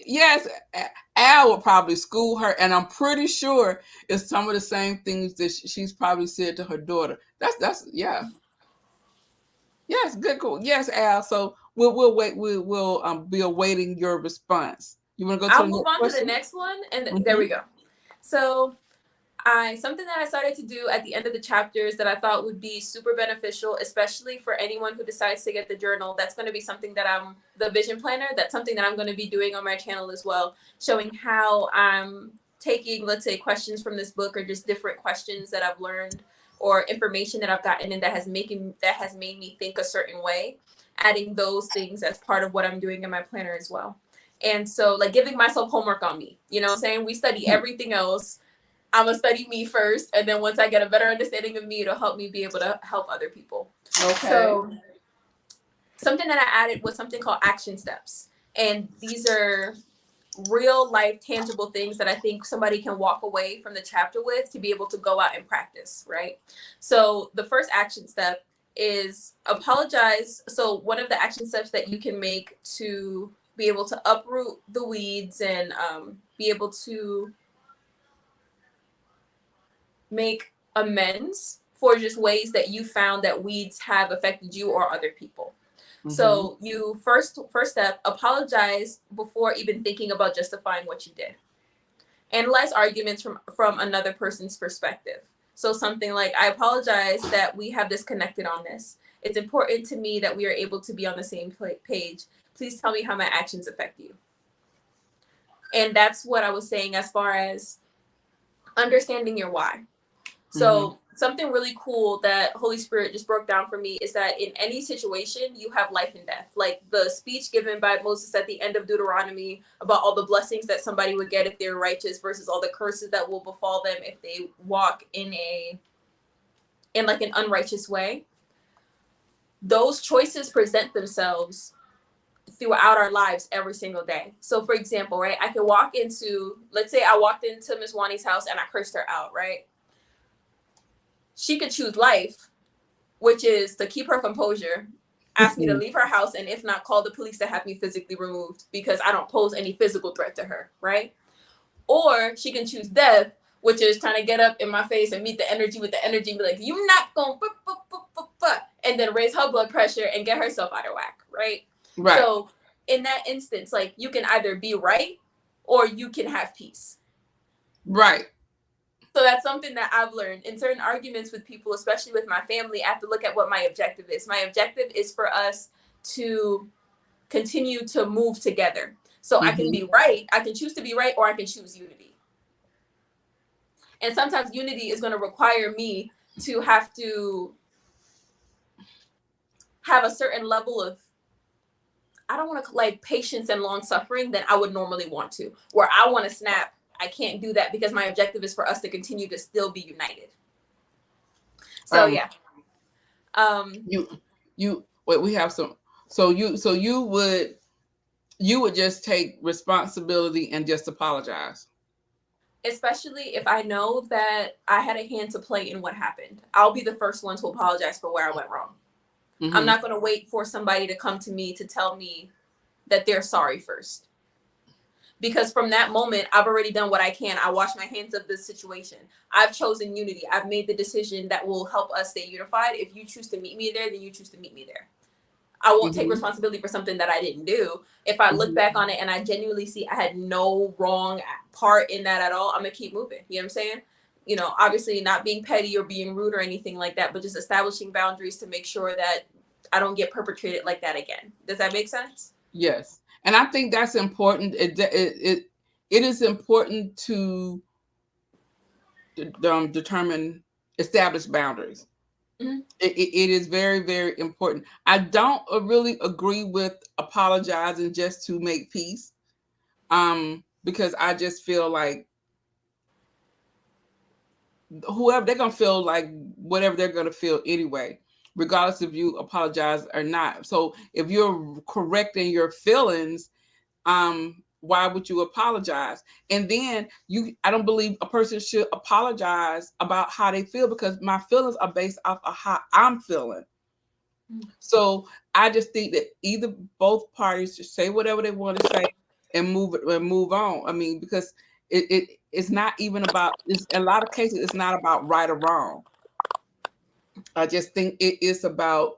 Al would probably school her, and I'm pretty sure it's some of the same things that she's probably said to her daughter. That's yeah. Yes, good. Cool. Yes, Al. So we'll wait. We'll be awaiting your response. You want to go to I'll the move next on to the question? next one, and there Mm-hmm. we go. So something that I started to do at the end of the chapters that I thought would be super beneficial, especially for anyone who decides to get the journal. That's going to be something that I'm the vision planner. That's something that I'm going to be doing on my channel as well, showing how I'm taking, let's say, questions from this book or just different questions that I've learned or information that I've gotten and that has made me think a certain way, adding those things as part of what I'm doing in my planner as well. And so, like, giving myself homework on me, you know what I'm saying? We study everything else. I'm going to study me first. And then once I get a better understanding of me, it'll help me be able to help other people. Okay. So something that I added was something called action steps. And these are real life tangible things that I think somebody can walk away from the chapter with to be able to go out and practice, right? So the first action step is apologize. So one of the action steps that you can make to be able to uproot the weeds and be able to make amends for just ways that you found that weeds have affected you or other people. Mm-hmm. So you first step, apologize before even thinking about justifying what you did. Analyze arguments from another person's perspective. So something like, I apologize that we have disconnected on this. It's important to me that we are able to be on the same page. Please tell me how my actions affect you. And that's what I was saying as far as understanding your why. So something really cool that Holy Spirit just broke down for me is that in any situation, you have life and death. Like the speech given by Moses at the end of Deuteronomy about all the blessings that somebody would get if they're righteous versus all the curses that will befall them if they walk in like an unrighteous way. Those choices present themselves throughout our lives every single day. So for example, right, I can walk into, let's say I walked into Miss Wani's house and I cursed her out, right? She could choose life, which is to keep her composure, ask me to leave her house, and if not, call the police to have me physically removed because I don't pose any physical threat to her, right? Or she can choose death, which is trying to get up in my face and meet the energy with the energy and be like, you're not going to, and then raise her blood pressure and get herself out of whack, right? Right. So in that instance, like, you can either be right or you can have peace. Right. So that's something that I've learned in certain arguments with people, especially with my family. I have to look at what my objective is. My objective is for us to continue to move together. So I can be right. I can choose to be right, or I can choose unity. And sometimes unity is going to require me to have to have a certain level of, I don't want to like patience and long suffering than I would normally want to. Where I want to snap, I can't do that because my objective is for us to continue to still be united. So Um, yeah. you wait. We have some. So you would just take responsibility and just apologize. Especially if I know that I had a hand to play in what happened, I'll be the first one to apologize for where I went wrong. I'm Mm-hmm. not going to wait for somebody to come to me to tell me that they're sorry first. Because from that moment, I've already done what I can. I wash my hands of this situation. I've chosen unity. I've made the decision that will help us stay unified. If you choose to meet me there, then you choose to meet me there. I won't take Mm-hmm. responsibility for something that I didn't do. If I look Mm-hmm. back on it and I genuinely see I had no wrong part in that at all, I'm going to keep moving. You know what I'm saying? You know, obviously not being petty or being rude or anything like that, but just establishing boundaries to make sure that I don't get perpetrated like that again. Does that make sense? Yes, and I think that's important. It is important to determine establish boundaries. Mm-hmm. It is very, very important. I don't really agree with apologizing just to make peace, because I just feel like whoever, they're gonna feel like whatever they're gonna feel anyway, regardless if you apologize or not. So if you're correcting your feelings, why would you apologize? And then I don't believe a person should apologize about how they feel, because my feelings are based off of how I'm feeling. So I just think that either both parties should say whatever they want to say and move on. I mean, because it's not even about, it's in a lot of cases it's not about right or wrong. I just think it is about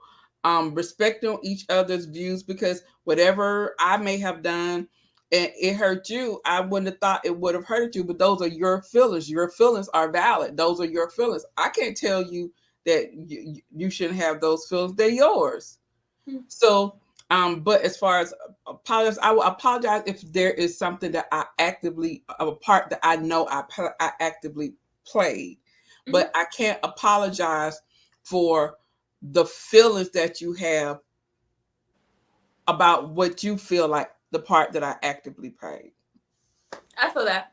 respecting each other's views, because whatever I may have done and it hurt you, I wouldn't have thought it would have hurt you, but those are your feelings. Your feelings are valid. Those are your feelings. I can't tell you that you shouldn't have those feelings. They're yours. So, but as far as apologize, I will apologize if there is something that I actively, a part that I know I actively played, but I can't apologize for the feelings that you have about what you feel like the part that I actively played. I feel that.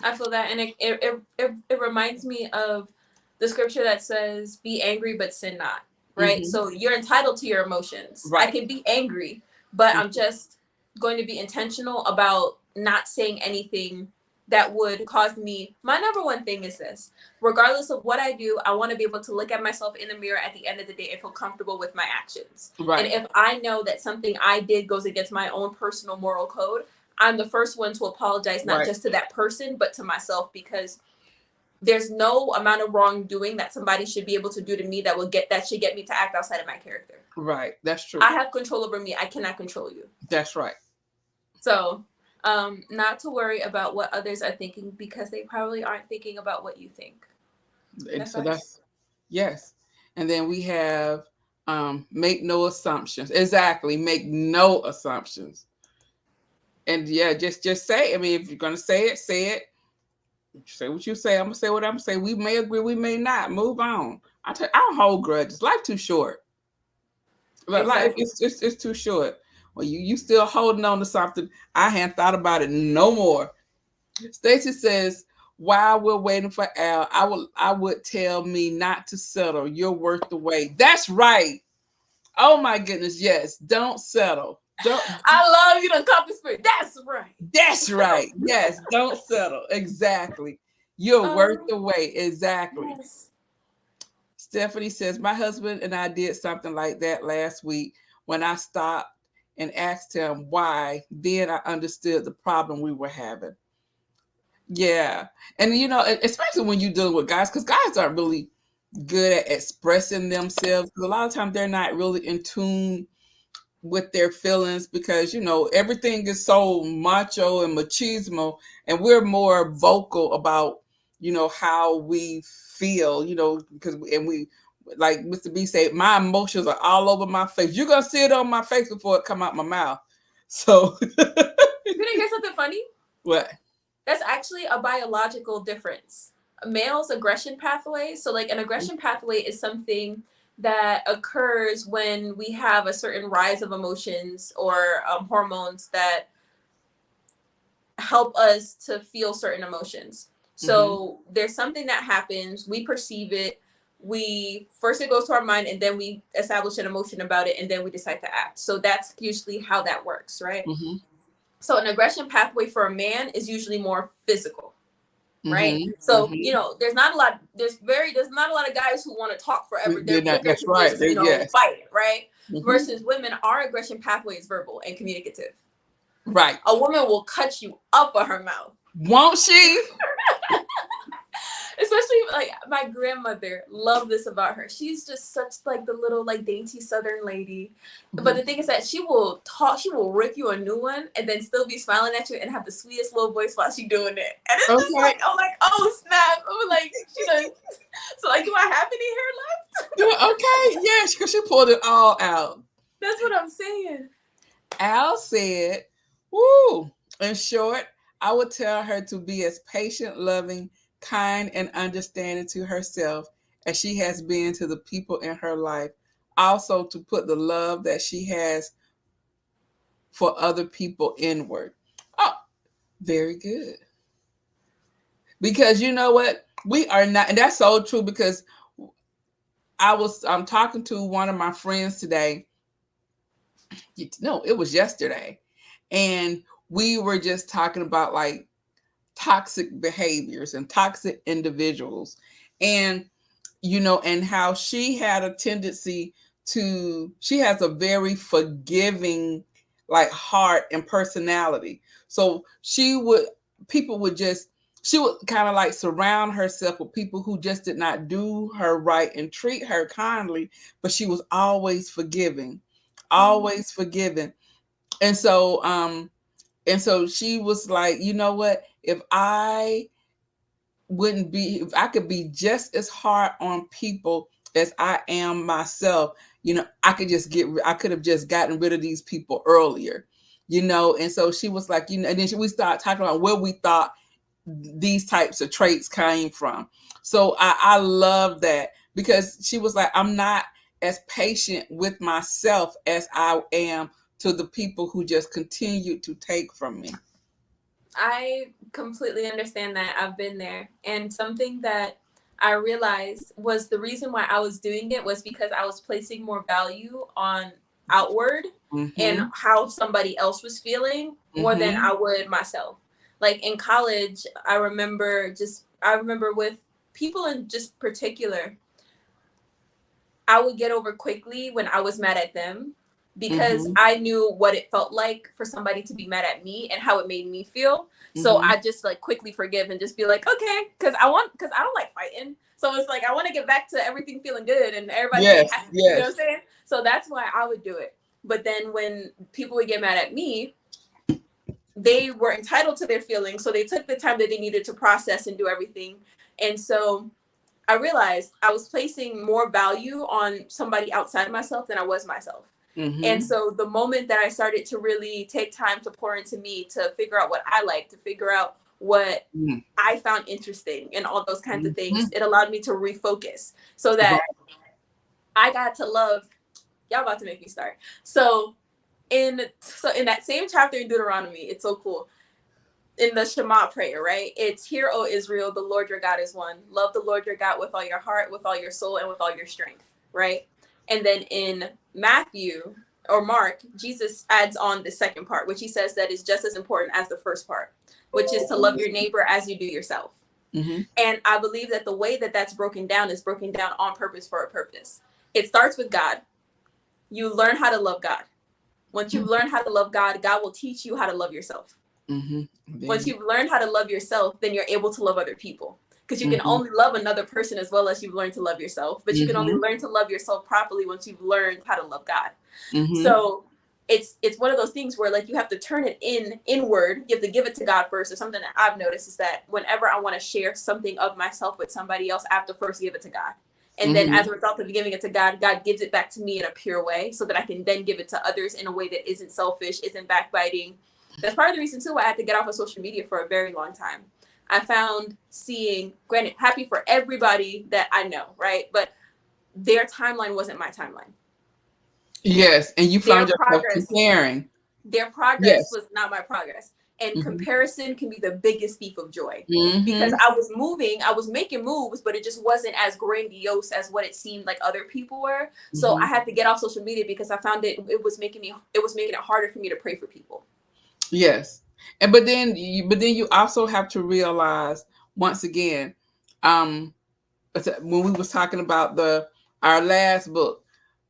I feel that. And it reminds me of the scripture that says, be angry, but sin not. Right. Mm-hmm. So you're entitled to your emotions. I Right. can be angry, but I'm just going to be intentional about not saying anything that would cause me. My number one thing is this: regardless of what I do, I want to be able to look at myself in the mirror at the end of the day and feel comfortable with my actions. Right. And if I know that something I did goes against my own personal moral code, I'm the first one to apologize, not Right. just to that person, but to myself, because there's no amount of wrongdoing that somebody should be able to do to me that should get me to act outside of my character. Right. That's true. I have control over me. I cannot control you. That's right. So, not to worry about what others are thinking, because they probably aren't thinking about what you think. And so that's, yes. And then we have make no assumptions. Exactly. Make no assumptions. And yeah, just say. I mean, if you're gonna say it, say it. Say what you say. I'm gonna say what I'm gonna say. We may agree, we may not. Move on. I don't hold grudges. Life too short. Like Exactly. it's too short. Well, you still holding on to something. I hadn't thought about it no more. Stacy says, while we're waiting for Al, I would tell me not to settle. You're worth the wait. That's right. Oh my goodness, yes. Don't settle. Don't. I love you, the copy spirit. That's right. That's right. Yes, don't settle. Exactly. You're worth the wait. Exactly. Yes. Stephanie says, my husband and I did something like that last week. When I stopped and asked him why, then I understood the problem we were having. Yeah. And especially when you're dealing with guys, because guys aren't really good at expressing themselves. Because a lot of times they're not really in tune with their feelings, because everything is so macho and machismo, and we're more vocal about how we feel, because we, like Mr. B said, my emotions are all over my face. You're gonna see it on my face before it come out my mouth. So You didn't hear something funny? what? That's actually a biological difference. A male's aggression pathway. So, like, an aggression pathway is something that occurs when we have a certain rise of emotions or hormones that help us to feel certain emotions. So there's something that happens, we perceive it, we first it goes to our mind, and then we establish an emotion about it, and then we decide to act. So that's usually how that works, right? So an aggression pathway for a man is usually more physical, right? So there's not a lot, there's not a lot of guys who want to talk forever. They're there That's to right. just fight, right? Versus women, our aggression pathway is verbal and communicative. Right. A woman will cut you up with her mouth. Won't she? Especially like my grandmother, love this about her. She's just such like the little like dainty Southern lady. But the thing is that she will rip you a new one and then still be smiling at you and have the sweetest little voice while she's doing it. And it's just like, I'm like, oh snap. I'm like, she does. So like, do I have any hair left? Okay, yes, because she pulled it all out. That's what I'm saying. Al said, woo, in short, I would tell her to be as patient, loving, kind, and understanding to herself as she has been to the people in her life. Also, to put the love that she has for other people inward. Oh, very good. Because you know what? We are not, and that's so true, because I'm talking to one of my friends today. No, it was yesterday. And we were just talking about like toxic behaviors and toxic individuals, and and how she had a tendency she has a very forgiving like heart and personality. So she would kind of like surround herself with people who just did not do her right and treat her kindly, but she was always forgiving. And so she was like, you know what? If I could be just as hard on people as I am myself, I could have just gotten rid of these people earlier, And so she was like, and then we started talking about where we thought these types of traits came from. So I love that, because she was like, I'm not as patient with myself as I am to the people who just continue to take from me. I completely understand that. I've been there. And something that I realized was the reason why I was doing it was because I was placing more value on outward and how somebody else was feeling more than I would myself. Like in college, I remember with people in just particular, I would get over quickly when I was mad at them, because I knew what it felt like for somebody to be mad at me and how it made me feel. So I just like quickly forgive and just be like, okay, because I don't like fighting. So it's like I want to get back to everything feeling good and everybody being happy. You know what I'm saying? So that's why I would do it. But then when people would get mad at me, they were entitled to their feelings. So they took the time that they needed to process and do everything. And so I realized I was placing more value on somebody outside myself than I was myself. And so the moment that I started to really take time to pour into me, to figure out what I like, to figure out what I found interesting and all those kinds of things, it allowed me to refocus so that I got to love. Y'all about to make me start. So in that same chapter in Deuteronomy, it's so cool. In the Shema prayer, right? It's, hear, O Israel, the Lord your God is one. Love the Lord your God with all your heart, with all your soul, and with all your strength, right? And then in Matthew or Mark, Jesus adds on the second part, which he says that is just as important as the first part, which is to love your neighbor as you do yourself. And I believe that the way that that's broken down is broken down on purpose for a purpose. It starts with God. You learn how to love God. Once you learn how to love God, God will teach you how to love yourself. Once you've learned how to love yourself, then you're able to love other people, because you can only love another person as well as you've learned to love yourself. But you can only learn to love yourself properly once you've learned how to love God. So it's one of those things where like you have to turn it inward. You have to give it to God first. Or something that I've noticed is that whenever I want to share something of myself with somebody else, I have to first give it to God. And then as a result of giving it to God, God gives it back to me in a pure way so that I can then give it to others in a way that isn't selfish, isn't backbiting. That's part of the reason too why I had to get off of social media for a very long time. I found granted, happy for everybody that I know, right? But their timeline wasn't my timeline. Yes, and you Their found yourself progress, comparing. their progress Yes. was not my progress. And Mm-hmm. comparison can be the biggest thief of joy, because Mm-hmm. I was moving, I was making moves, but it just wasn't as grandiose as what it seemed like other people were. So Mm-hmm. I had to get off social media because I found it was making it harder for me to pray for people. Yes, and but then you also have to realize once again, um, when we was talking about the our last book,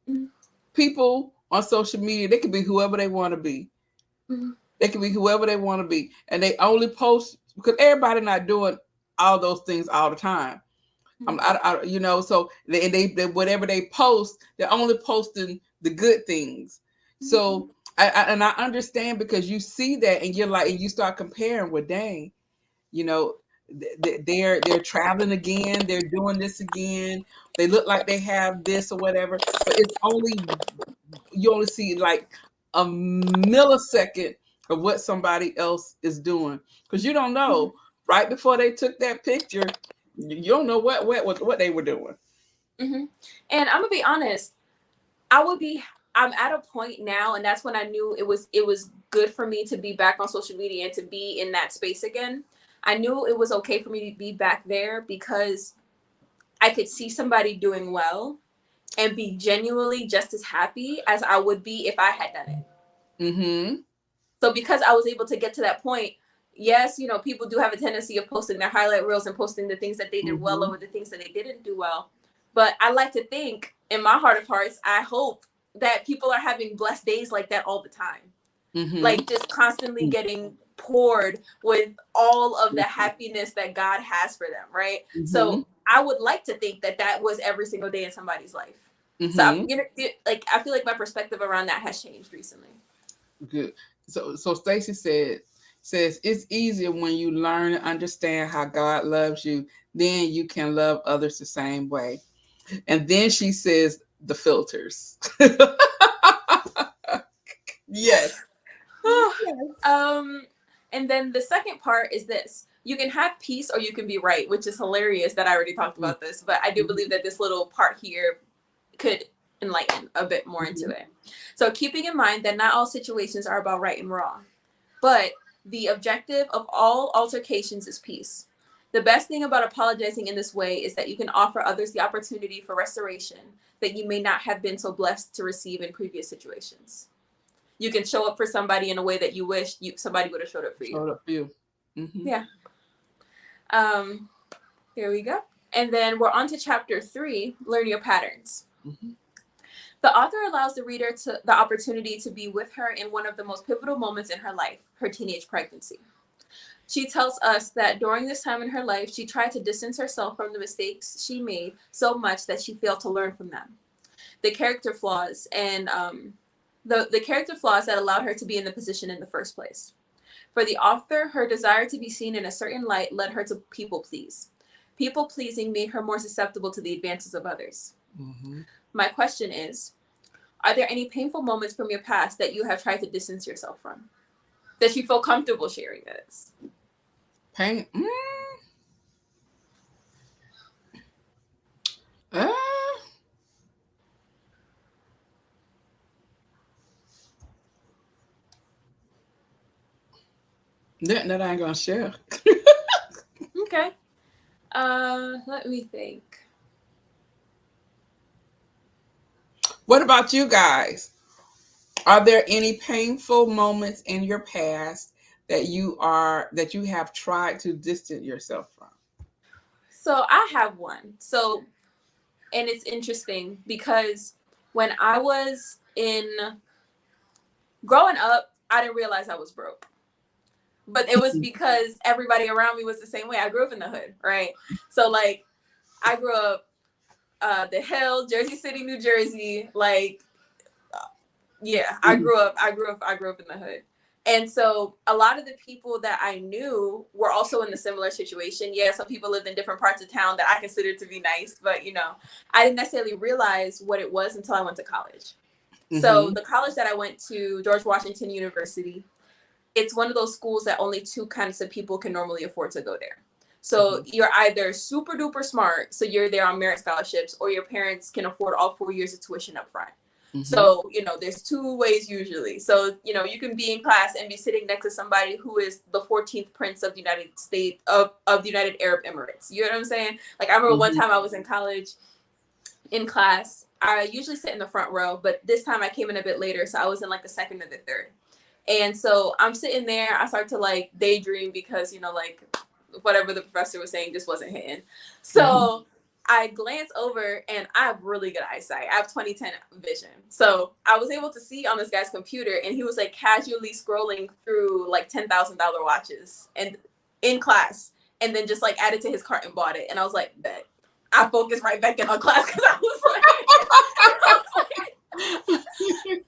Mm-hmm. people on social media, they can be whoever they want to be. Mm-hmm. They can be whoever they want to be, and they only post because everybody not doing all those things all the time. So they whatever they post, they're only posting the good things. So I understand because you see that and you're like, and you start comparing. Well, dang, you know, they're traveling again, they're doing this again. They look like they have this or whatever, but it's only you only see like a millisecond of what somebody else is doing because you don't know right before they took that picture. You don't know what they were doing. Mm-hmm. And I'm gonna be honest, I would be I'm at a point now, and that's when I knew it was good for me to be back on social media and to be in that space again. I knew it was okay for me to be back there because I could see somebody doing well and be genuinely just as happy as I would be if I had done it. Mm-hmm. So because I was able to get to that point, yes, people do have a tendency of posting their highlight reels and posting the things that they did well Mm-hmm. over the things that they didn't do well. But I like to think, in my heart of hearts, I hope that people are having blessed days like that all the time. Mm-hmm. Like just constantly getting poured with all of the happiness that God has for them, right? Mm-hmm. So I would like to think that that was every single day in somebody's life. So Mm-hmm. like I feel like my perspective around that has changed recently. Good. So Stacy says it's easier when you learn and understand how God loves you, then you can love others the same way. And then she says the filters. Yes. um, and then the second part is this: you can have peace or you can be right, which is hilarious that I already talked about this, but I do believe that this little part here could enlighten a bit more into it. So, keeping in mind that not all situations are about right and wrong, but the objective of all altercations is peace. The best thing about apologizing in this way is that you can offer others the opportunity for restoration that you may not have been so blessed to receive in previous situations. You can show up for somebody in a way that you wish somebody would have showed up for you. Showed up for you. Mm-hmm. Yeah. Um, Here we go. And then we're on to chapter 3, learn your patterns. Mm-hmm. The author allows the reader the opportunity to be with her in one of the most pivotal moments in her life, her teenage pregnancy. She tells us that during this time in her life, she tried to distance herself from the mistakes she made so much that she failed to learn from them. The character flaws and the character flaws that allowed her to be in the position in the first place. For the author, her desire to be seen in a certain light led her to people please. People pleasing made her more susceptible to the advances of others. Mm-hmm. My question is, are there any painful moments from your past that you have tried to distance yourself from? That you feel comfortable sharing this? Pain. Uh, that I ain't gonna share. Okay. Let me think. What about you guys? Are there any painful moments in your past that you have tried to distance yourself from? So I have one. And it's interesting because when I was growing up, I didn't realize I was broke. But it was because everybody around me was the same way. I grew up in the hood, right? So like I grew up the Hill, Jersey City, New Jersey. Like yeah, I grew up in the hood. And so a lot of the people that I knew were also in the similar situation. Yeah, some people lived in different parts of town that I considered to be nice, but I didn't necessarily realize what it was until I went to college. So Mm-hmm. the college that I went to, George Washington University, it's one of those schools that only two kinds of people can normally afford to go there. So you're either super duper smart, so you're there on merit scholarships, or your parents can afford all 4 years of tuition up front. So, there's two ways usually. So, you can be in class and be sitting next to somebody who is the 14th prince of the United States of the United Arab Emirates. You know what I'm saying? Like, I remember one time I was in college in class. I usually sit in the front row, but this time I came in a bit later, so I was in like the second or the third. And so I'm sitting there, I start to like daydream because, like whatever the professor was saying just wasn't hitting. So I glance over and I have really good eyesight. I have 20/10 vision. So I was able to see on this guy's computer, and he was like casually scrolling through like $10,000 watches and in class, and then just like added to his cart and bought it. And I was like, bet. I focused right back in on class because I was like,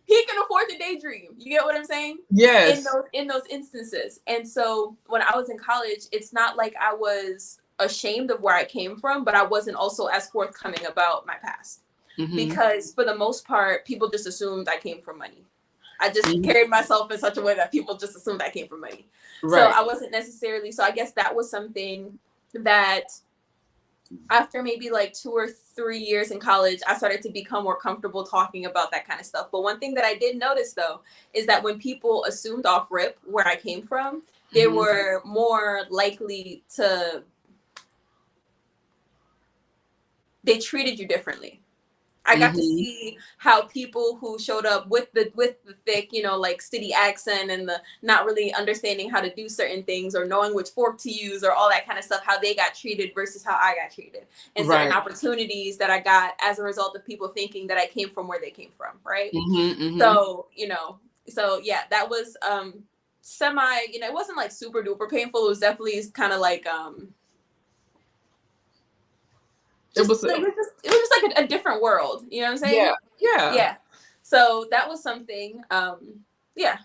he can afford to daydream. You get what I'm saying? Yes. In those instances. And so when I was in college, it's not like I was ashamed of where I came from, but I wasn't also as forthcoming about my past. Because for the most part, people just assumed I came from money. I just carried myself in such a way that people just assumed I came from money. Right. So I wasn't necessarily, so I guess that was something that after maybe like 2 or 3 years in college, I started to become more comfortable talking about that kind of stuff. But one thing that I did notice, though, is that when people assumed off rip where I came from, they were more likely to, they treated you differently. I got to see how people who showed up with the thick, like city accent and the not really understanding how to do certain things or knowing which fork to use or all that kind of stuff, how they got treated versus how I got treated, and certain opportunities that I got as a result of people thinking that I came from where they came from, right? So, so yeah, that was semi, it wasn't like super duper painful. It was definitely kind of like it was just like a different world, you know what I'm saying? Yeah. So that was something. Yeah.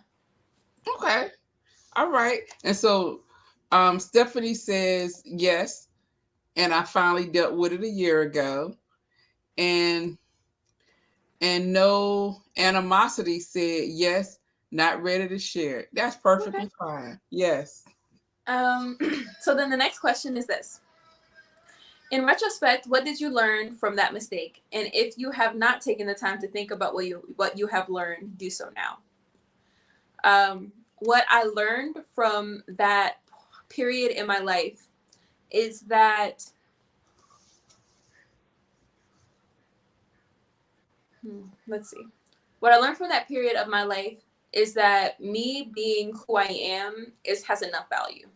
Okay. All right. And so Stephanie says yes, and I finally dealt with it a year ago. And no animosity said yes, not ready to share it. That's perfectly fine. Yes. So then the next question is this. In retrospect, what did you learn from that mistake? And if you have not taken the time to think about what you have learned, do so now. What I learned from that period in my life is that let's see. What I learned from that period of my life is that me being who I am has enough value.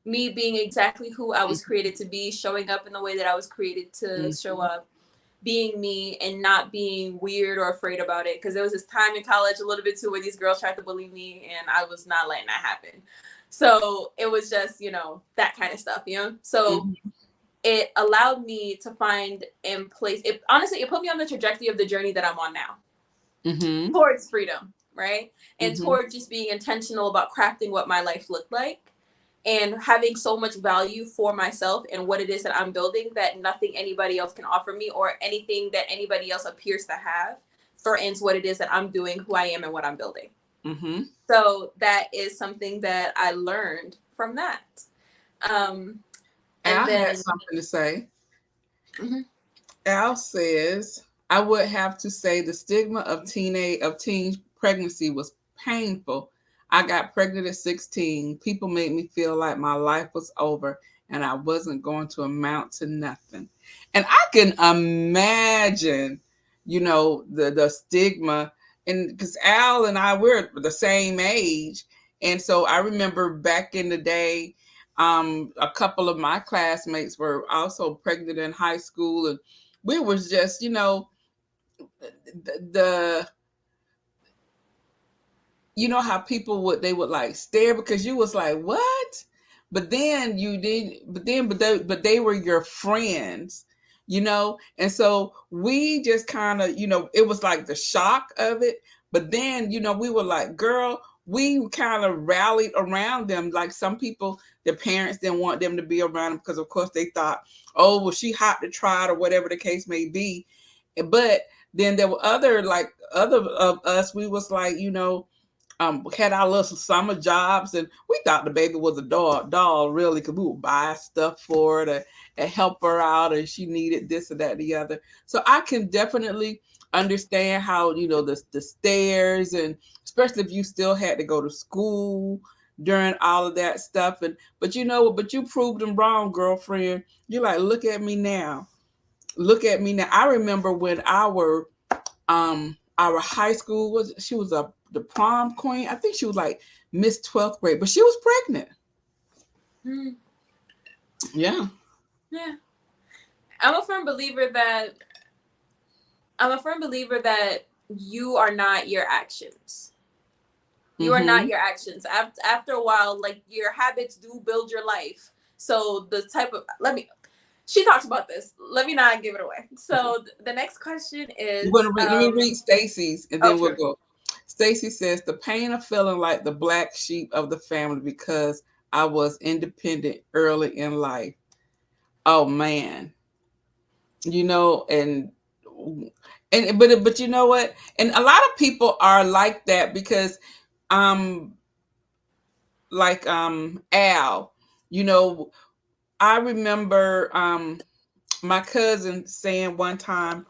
Me being exactly who I was created to be, showing up in the way that I was created to show up, being me and not being weird or afraid about it. Because there was this time in college a little bit too where these girls tried to bully me and I was not letting that happen. So it was just, that kind of stuff, So it allowed me to find in place, it put me on the trajectory of the journey that I'm on now towards freedom, right? And towards just being intentional about crafting what my life looked like. And having so much value for myself and what it is that I'm building that nothing anybody else can offer me or anything that anybody else appears to have threatens what it is that I'm doing, who I am, and what I'm building. So that is something that I learned from that. And Al had something to say. Al says, I would have to say the stigma of teen pregnancy was painful. I got pregnant at 16. People made me feel like my life was over and I wasn't going to amount to nothing. And I can imagine, the stigma. And because Al and I, we're the same age. And so I remember back in the day, a couple of my classmates were also pregnant in high school. And we was just, how people would like stare because you was like, what? But then but they were your friends, and so we just kind of, it was like the shock of it. But then, we were like, girl, we kind of rallied around them. Like some people, their parents didn't want them to be around them because of course they thought, oh, well, she hot to try it or whatever the case may be. But then there were other of us, we was like, had our little summer jobs, and we thought the baby was a doll really, because we would buy stuff for her to help her out, and she needed this or that and the other. So I can definitely understand how, the stairs, and especially if you still had to go to school during all of that stuff. And but you proved them wrong, girlfriend. You're like, look at me now. Look at me now. I remember when our high school she was the prom queen. I think she was like Miss 12th grade, but she was pregnant. Hmm. Yeah. Yeah. I'm a firm believer that you are not your actions. You are not Mm-hmm. your actions. After a while, like, your habits do build your life. So the type of she talks about this. Let me not give it away. So the next question You want is to read? Let me read Stacy's, and oh, then we'll true. go. Stacy says the pain of feeling like the black sheep of the family because I was independent early in life. Oh man, and but you know what? And a lot of people are like that because um Al, you know, I remember my cousin saying one time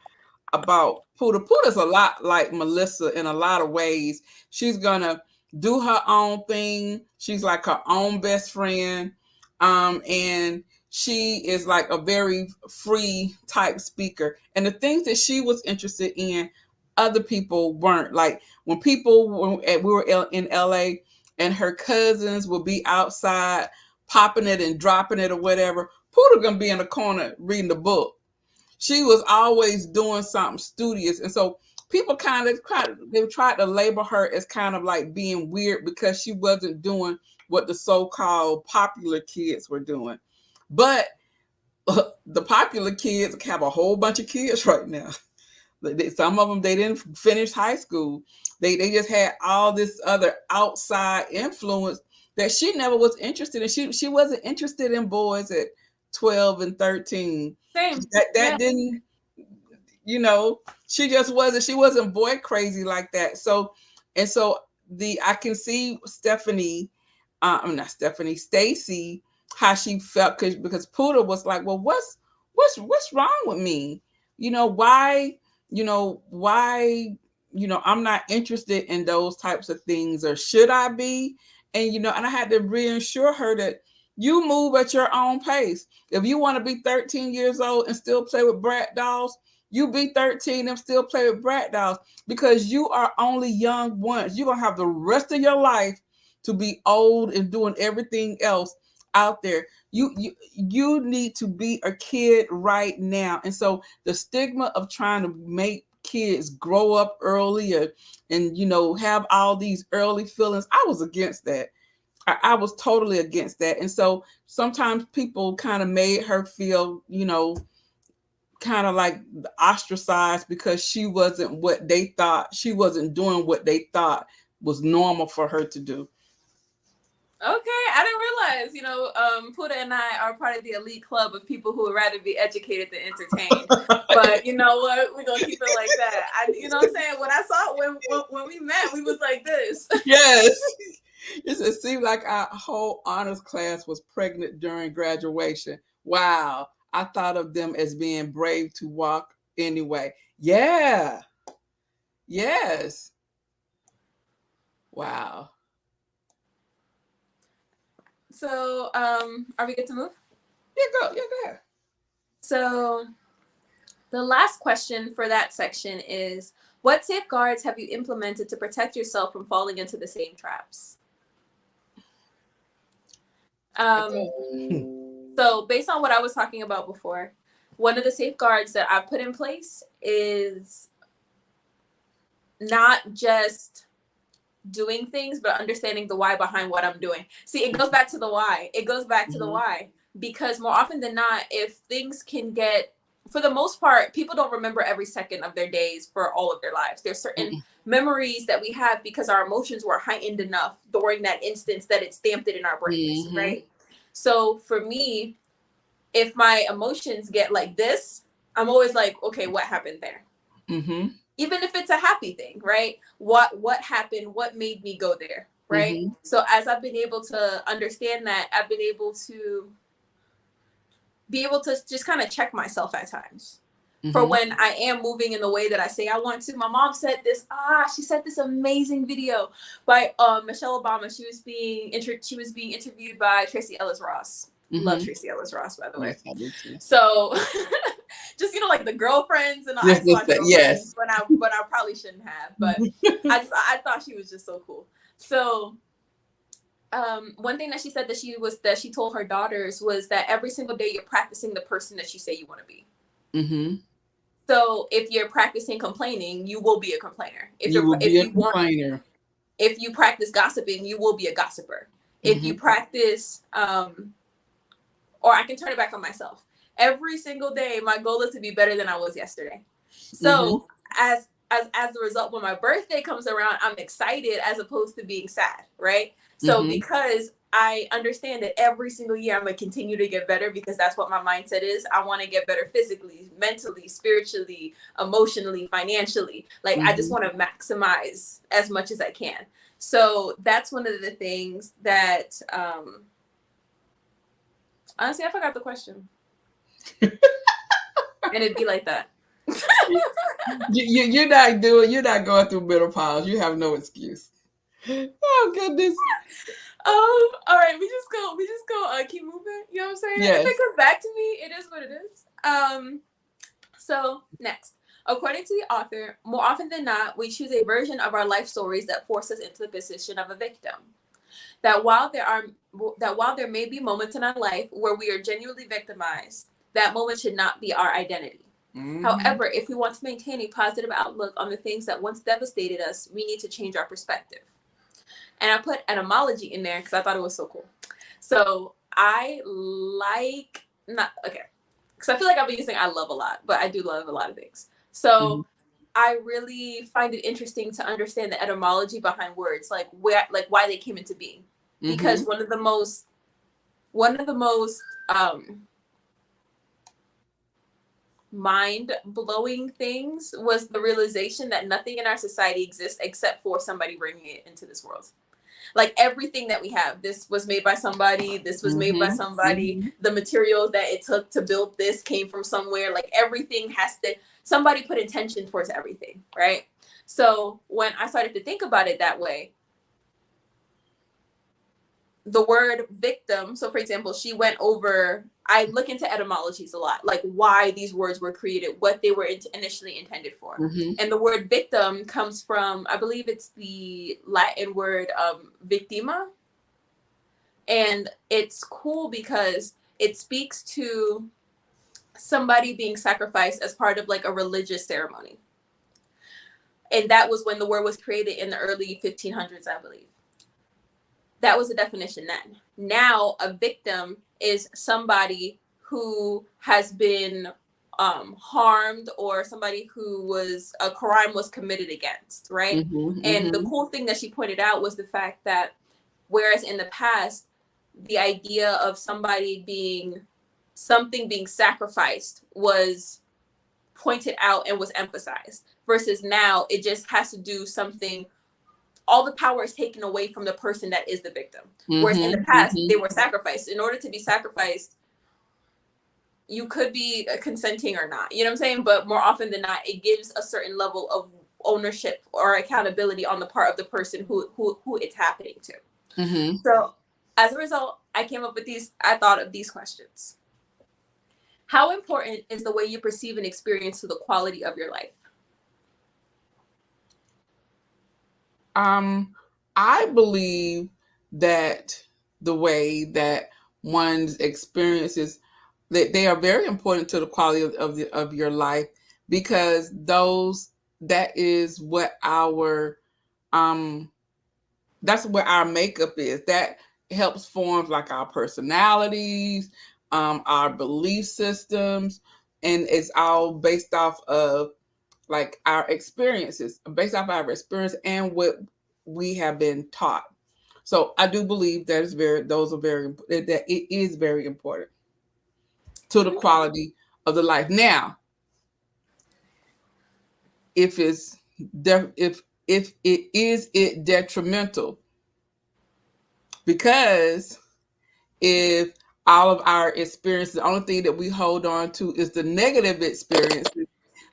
about Puda. Puda's a lot like Melissa in a lot of ways. She's gonna do her own thing. She's like her own best friend. And she is like a very free type speaker. And the things that she was interested in, other people weren't. Like when we were in LA, and her cousins would be outside popping it and dropping it or whatever. Puda gonna be in the corner reading the book. She was always doing something studious, and so people they tried to label her as kind of like being weird because she wasn't doing what the so-called popular kids were doing. But the popular kids have a whole bunch of kids right now. Some of them, they didn't finish high school. They just had all this other outside influence that she never was interested in. She wasn't interested in boys at 12 and 13. Same. That Yeah. didn't, she wasn't boy crazy like that. So and so the I can see Stephanie, I'm not Stephanie, Stacy, how she felt, because Puda was like, well, what's wrong with me? Why, why, I'm not interested in those types of things, or should I be? And I had to reassure her that you move at your own pace. If you want to be 13 years old and still play with brat dolls, you be 13 and still play with brat dolls, because you are only young once. You're gonna have the rest of your life to be old and doing everything else out there. You need to be a kid right now. And so the stigma of trying to make kids grow up earlier and have all these early feelings, I was against that. I was totally against that. And so sometimes people kind of made her feel, kind of like ostracized because she wasn't doing what they thought was normal for her to do. Okay, I didn't realize, Puda and I are part of the elite club of people who would rather be educated than entertained. But you know what? We're gonna keep it like that. You know what I'm saying? When I saw when we met, we was like this. Yes. It seemed like our whole honors class was pregnant during graduation. Wow. I thought of them as being brave to walk anyway. Yeah. Yes. Wow. So, are we good to move? Yeah, go. Yeah, go ahead. So, the last question for that section is, what safeguards have you implemented to protect yourself from falling into the same traps? So based on what I was talking about before, one of the safeguards that I've put in place is not just doing things, but understanding the why behind what I'm doing. See, it goes back to the why. Because more often than not, if things can get, for the most part, people don't remember every second of their days for all of their lives. There's certain memories that we have because our emotions were heightened enough during that instance that it stamped it in our brains, right? So for me, if my emotions get like this, I'm always like, okay, what happened there? even if it's a happy thing, right? What happened? What made me go there, right? Mm-hmm. So as I've been able to understand that, I've been able to just kind of check myself at times for Mm-hmm. when I am moving in the way that I say I want to. My mom said this. She said this amazing video by Michelle Obama. She was being interviewed by Tracy Ellis Ross. Love Mm-hmm. Tracy Ellis Ross, by the way. Yes, I do too. So, just like the girlfriends, and I Just used to watch that, Girlfriends, yes. but I probably shouldn't have. But I thought she was just so cool. So one thing that she said that she told her daughters was that every single day you're practicing the person that you say you want to be. Mm-hmm. So if you're practicing complaining, you will be a complainer. You will be a complainer. If you practice gossiping, you will be a gossiper. If you Mm-hmm. practice, or I can turn it back on myself. Every single day, my goal is to be better than I was yesterday. So as a result, when my birthday comes around, I'm excited as opposed to being sad, right? So Mm-hmm. because I understand that every single year I'm going to continue to get better, because that's what my mindset is. I want to get better physically, mentally, spiritually, emotionally, financially. Like, I just Mm-hmm. want to maximize as much as I can. So that's one of the things that, honestly, I forgot the question. And it'd be like that. You're not going through menopause. You have no excuse. Oh goodness. All right, we just go keep moving. You know what I'm saying? Yes. If it comes back to me, it is what it is. So next, according to the author, more often than not, we choose a version of our life stories that force us into the position of a victim. That while there may be moments in our life where we are genuinely victimized, that moment should not be our identity. Mm-hmm. However, if we want to maintain a positive outlook on the things that once devastated us, we need to change our perspective. And I put etymology in there because I thought it was so cool. So I like, not, okay, because I feel like I've been using I love a lot, but I do love a lot of things. So I really find it interesting to understand the etymology behind words, like why they came into being. Because one of the most mind-blowing things was the realization that nothing in our society exists except for somebody bringing it into this world. Like, everything that we have, this was made by somebody, this was made by somebody, the materials that it took to build this came from somewhere. Like, everything somebody put intention towards everything, right? So when I started to think about it that way, the word victim, so for example, I look into etymologies a lot, like why these words were created, what they were initially intended for. And the word victim comes from, I believe it's the Latin word victima. And it's cool because it speaks to somebody being sacrificed as part of like a religious ceremony. And that was when the word was created in the early 1500s, I believe. That was the definition then. Now, a victim is somebody who has been harmed, or somebody who a crime was committed against, right? And the cool thing that she pointed out was the fact that whereas in the past, the idea of something being sacrificed was pointed out and was emphasized, versus now it just has to do something. All the power is taken away from the person that is the victim. Whereas in the past, they were sacrificed. In order to be sacrificed, you could be consenting or not. You know what I'm saying? But more often than not, it gives a certain level of ownership or accountability on the part of the person who it's happening to. So as a result, I thought of these questions. How important is the way you perceive an experience to the quality of your life? I believe that the way that one's experiences, that they are very important to the quality of your life, because that is what that's what our makeup is. That helps form like our personalities, our belief systems, and it's all based off of like our experiences, based off our experience and what we have been taught. So I do believe that it is very important to the quality of the life. Now, if it's if it is it detrimental, because if all of our experiences, the only thing that we hold on to is the negative experiences,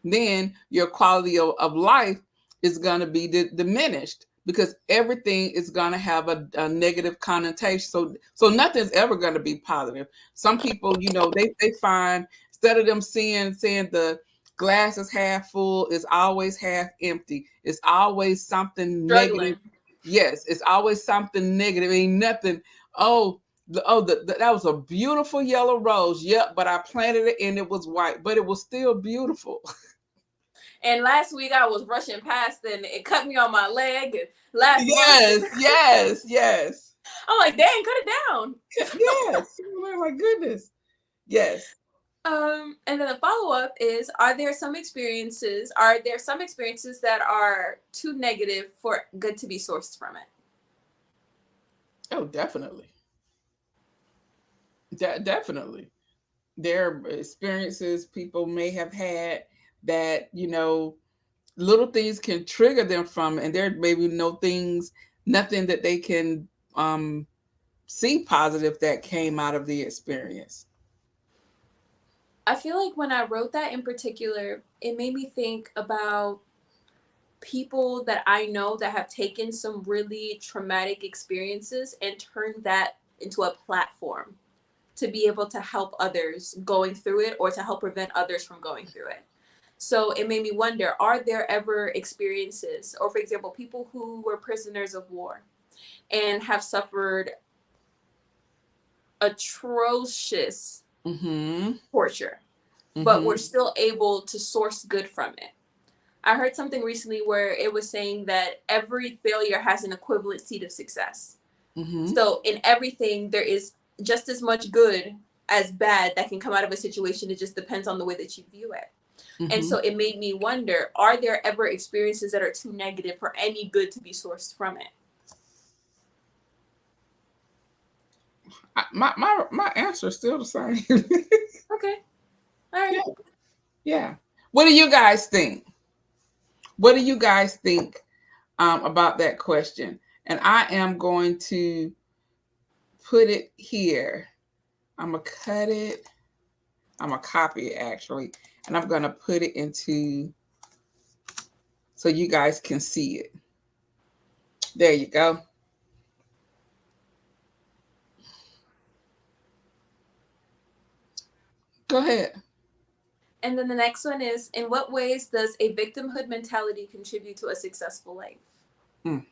then your quality of life is going to be diminished, because everything is going to have a negative connotation. So nothing's ever going to be positive. Some people, they find, instead of them saying the glass is half full, it's always half empty. It's always something negative. Struggling. Yes, it's always something negative. Ain't nothing. Oh, that was a beautiful yellow rose. Yep, but I planted it and it was white, but it was still beautiful. And last week I was rushing past and it cut me on my leg. And last month, Yes, yes, yes, I'm like, dang, cut it down. yes. Oh my goodness. Yes. And then the follow up is: Are there some experiences that are too negative for good to be sourced from it? Oh, definitely. Definitely. There are experiences people may have had that, little things can trigger them from, and there maybe nothing that they can um see positive that came out of the experience. I feel like when I wrote that in particular, it made me think about people that I know that have taken some really traumatic experiences and turned that into a platform to be able to help others going through it or to help prevent others from going through it. So it made me wonder, are there ever experiences, or for example, people who were prisoners of war and have suffered atrocious Mm-hmm. torture, but Mm-hmm. were still able to source good from it? I heard something recently where it was saying that every failure has an equivalent seed of success. Mm-hmm. So in everything, there is just as much good as bad that can come out of a situation. It just depends on the way that you view it. And Mm-hmm. so it made me wonder, are there ever experiences that are too negative for any good to be sourced from it? My answer is still the same. Okay. All right. Yeah. Yeah. What do you guys think? What do you guys think about that question? And I am going to put it here. I'm gonna cut it. I'm gonna copy it actually, and I'm gonna put it into so you guys can see it. There you go. Go ahead. And then the next one is, in what ways does a victimhood mentality contribute to a successful life? Mm.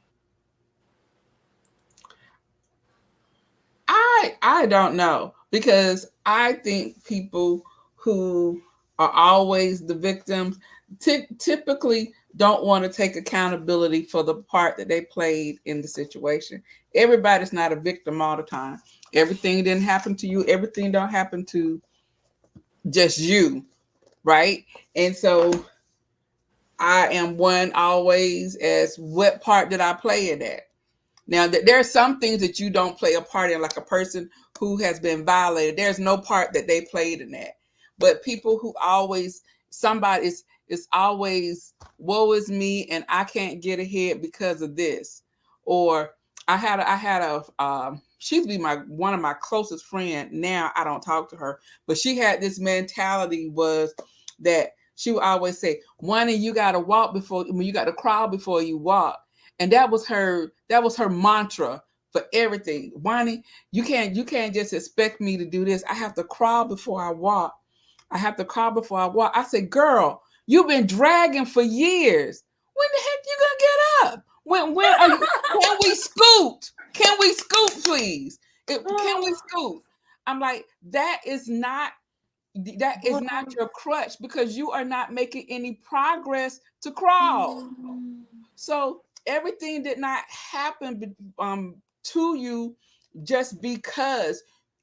I don't know, because I think people who are always the victims typically don't want to take accountability for the part that they played in the situation. Everybody's not a victim all the time. Everything didn't happen to you. Everything don't happen to just you, right? And so I am one always as what part did I play in that? Now, there are some things that you don't play a part in, like a person who has been violated. There's no part that they played in that. But people who always, somebody is always, woe is me, and I can't get ahead because of this. Or she used to be one of my closest friend. Now I don't talk to her, but she had this mentality, was that she would always say, "One, and you got to walk before, you got to crawl before you walk." And that was her mantra for everything. Wani, you can't just expect me to do this. I have to crawl before I walk. I have to crawl before I walk. I said, girl, you've been dragging for years. When the heck you gonna get up? When are you, can we scoot? Can we scoot, please? Can we scoot? I'm like, that is not your crutch, because you are not making any progress to crawl. So everything did not happen to you just because.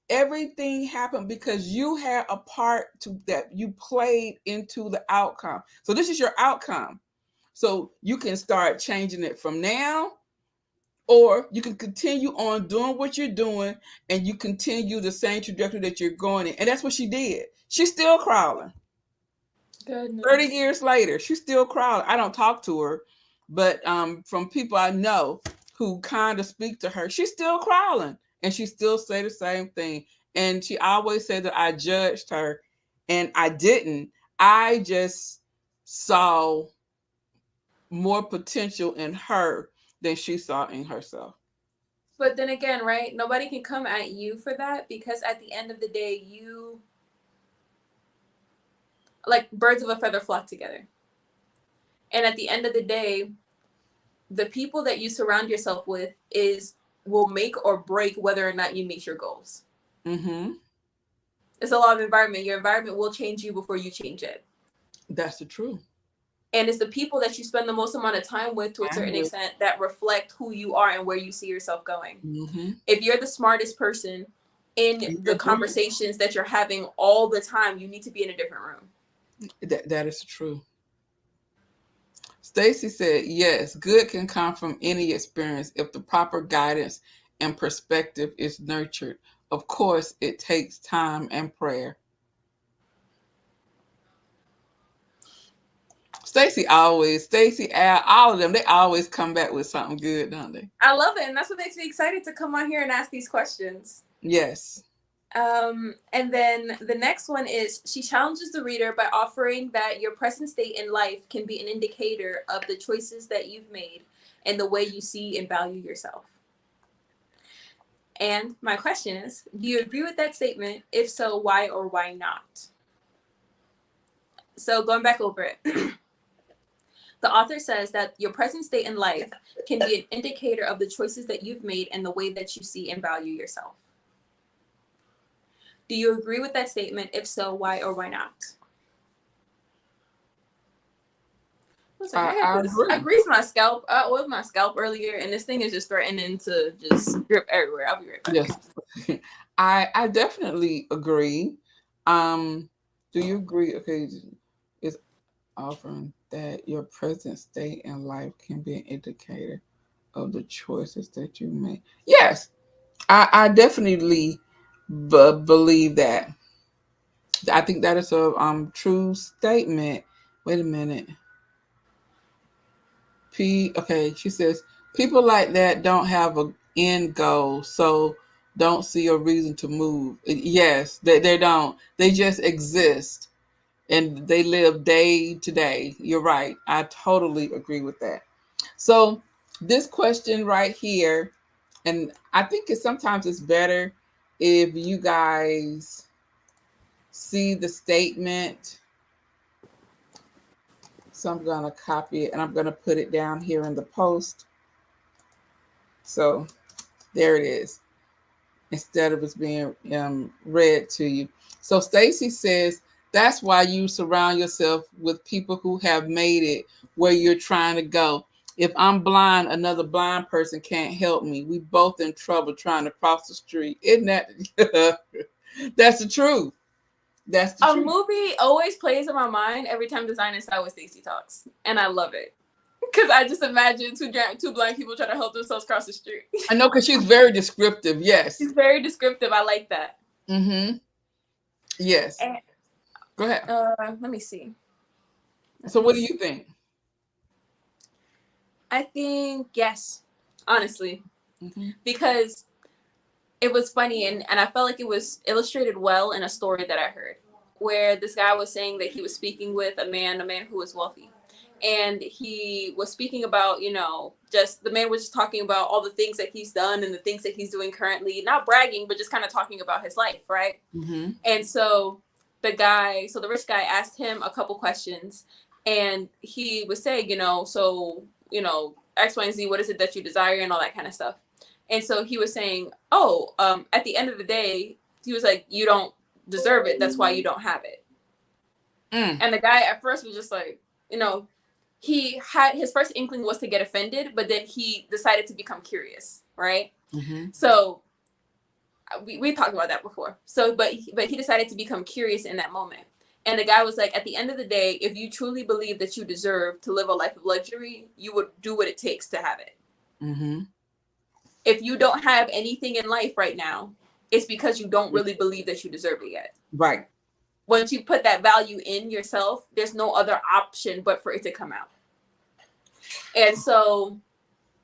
Everything happened because you had a part to that you played into the outcome. So this is your outcome. So you can start changing it from now, or you can continue on doing what you're doing, and you continue the same trajectory that you're going in. And that's what she did. She's still crawling. 30 Goodness. years later, she's still crawling. I don't talk to her, but from people I know who kind of speak to her, she's still crawling and she still say the same thing. And she always said that I judged her, and I didn't. I just saw more potential in her than she saw in herself. But then again, right? Nobody can come at you for that, because at the end of the day, you, like, birds of a feather flock together. And at the end of the day, the people that you surround yourself with is will make or break whether or not you meet your goals. Mm-hmm. It's a law of environment. Your environment will change you before you change it. That's the truth. And it's the people that you spend the most amount of time with, to a I'm certain with. extent, that reflect who you are and where you see yourself going. Mm-hmm. If you're the smartest person in the You're great. conversations that you're having all the time, you need to be in a different room. That is true. Stacy said, yes, good can come from any experience if the proper guidance and perspective is nurtured. Of course, it takes time and prayer. Stacy, Al, all of them, they always come back with something good, don't they? I love it, and that's what makes me excited to come on here and ask these questions. Yes. And then the next one is, she challenges the reader by offering that your present state in life can be an indicator of the choices that you've made and the way you see and value yourself. And my question is, do you agree with that statement? If so, why or why not? So going back over it, the author says that your present state in life can be an indicator of the choices that you've made and the way that you see and value yourself. Do you agree with that statement? If so, why or why not? I agree. I greased my scalp. I oiled my scalp earlier, and this thing is just threatening to just grip everywhere. I'll be right back. Yes. I definitely agree. Do you agree? Okay, it's offering that your present state in life can be an indicator of the choices that you make. Yes, I definitely believe that. I think that is a true statement. Wait a minute. Okay, she says people like that don't have a end goal, so don't see a reason to move. Yes, they don't. They just exist and they live day to day. You're right. I totally agree with that. So this question right here, and I think sometimes it's better if you guys see the statement. So I'm gonna copy it and I'm gonna put it down here in the post. So there it is, instead of it's being read to you. So Stacy says that's why you surround yourself with people who have made it where you're trying to go. If I'm blind, another blind person can't help me. We both in trouble trying to cross the street. Isn't that? That's the truth. That's the A truth. movie always plays in my mind every time Design and Style with Stacey talks, and I love it because I just imagine two blind people trying to help themselves cross the street. I know, because she's very descriptive. Yes. She's very descriptive. I like that. Mm-hmm. Yes. And, Go ahead. let me see. So what do you think? I think yes, honestly, Mm-hmm. because it was funny, and I felt like it was illustrated well in a story that I heard, where this guy was saying that he was speaking with a man who was wealthy. And he was speaking about, just the man was just talking about all the things that he's done and the things that he's doing currently, not bragging, but just kind of talking about his life, right? Mm-hmm. And so the rich guy asked him a couple questions, and he was saying, X, Y, and Z, what is it that you desire, and all that kind of stuff. And so he was saying, at the end of the day, he was like, you don't deserve it. That's why you don't have it. And the guy at first was just like, he had his first inkling was to get offended, but then he decided to become curious, right? Mm-hmm. So we talked about that before. So, but he decided to become curious in that moment. And the guy was like, at the end of the day, if you truly believe that you deserve to live a life of luxury, you would do what it takes to have it. Mm-hmm. If you don't have anything in life right now, it's because you don't really believe that you deserve it yet. Right. once you put that value in yourself, there's no other option but for it to come out. And so,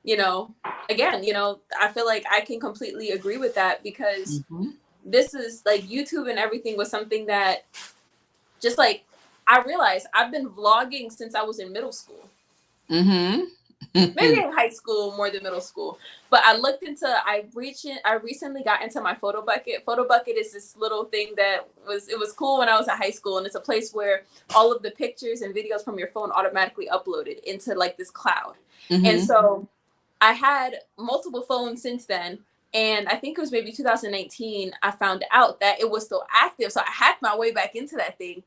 you know, again, you know, I feel like I can completely agree with that, because this is like YouTube and everything was something that just like I realized I've been vlogging since I was in middle school. Maybe in high school more than middle school. But I recently got into my photo bucket. Photo bucket is this little thing that was cool when I was in high school, and it's a place where all of the pictures and videos from your phone automatically uploaded into like this cloud. And so I had multiple phones since then. And I think it was maybe 2019, I found out that it was still active. So I hacked my way back into that thing.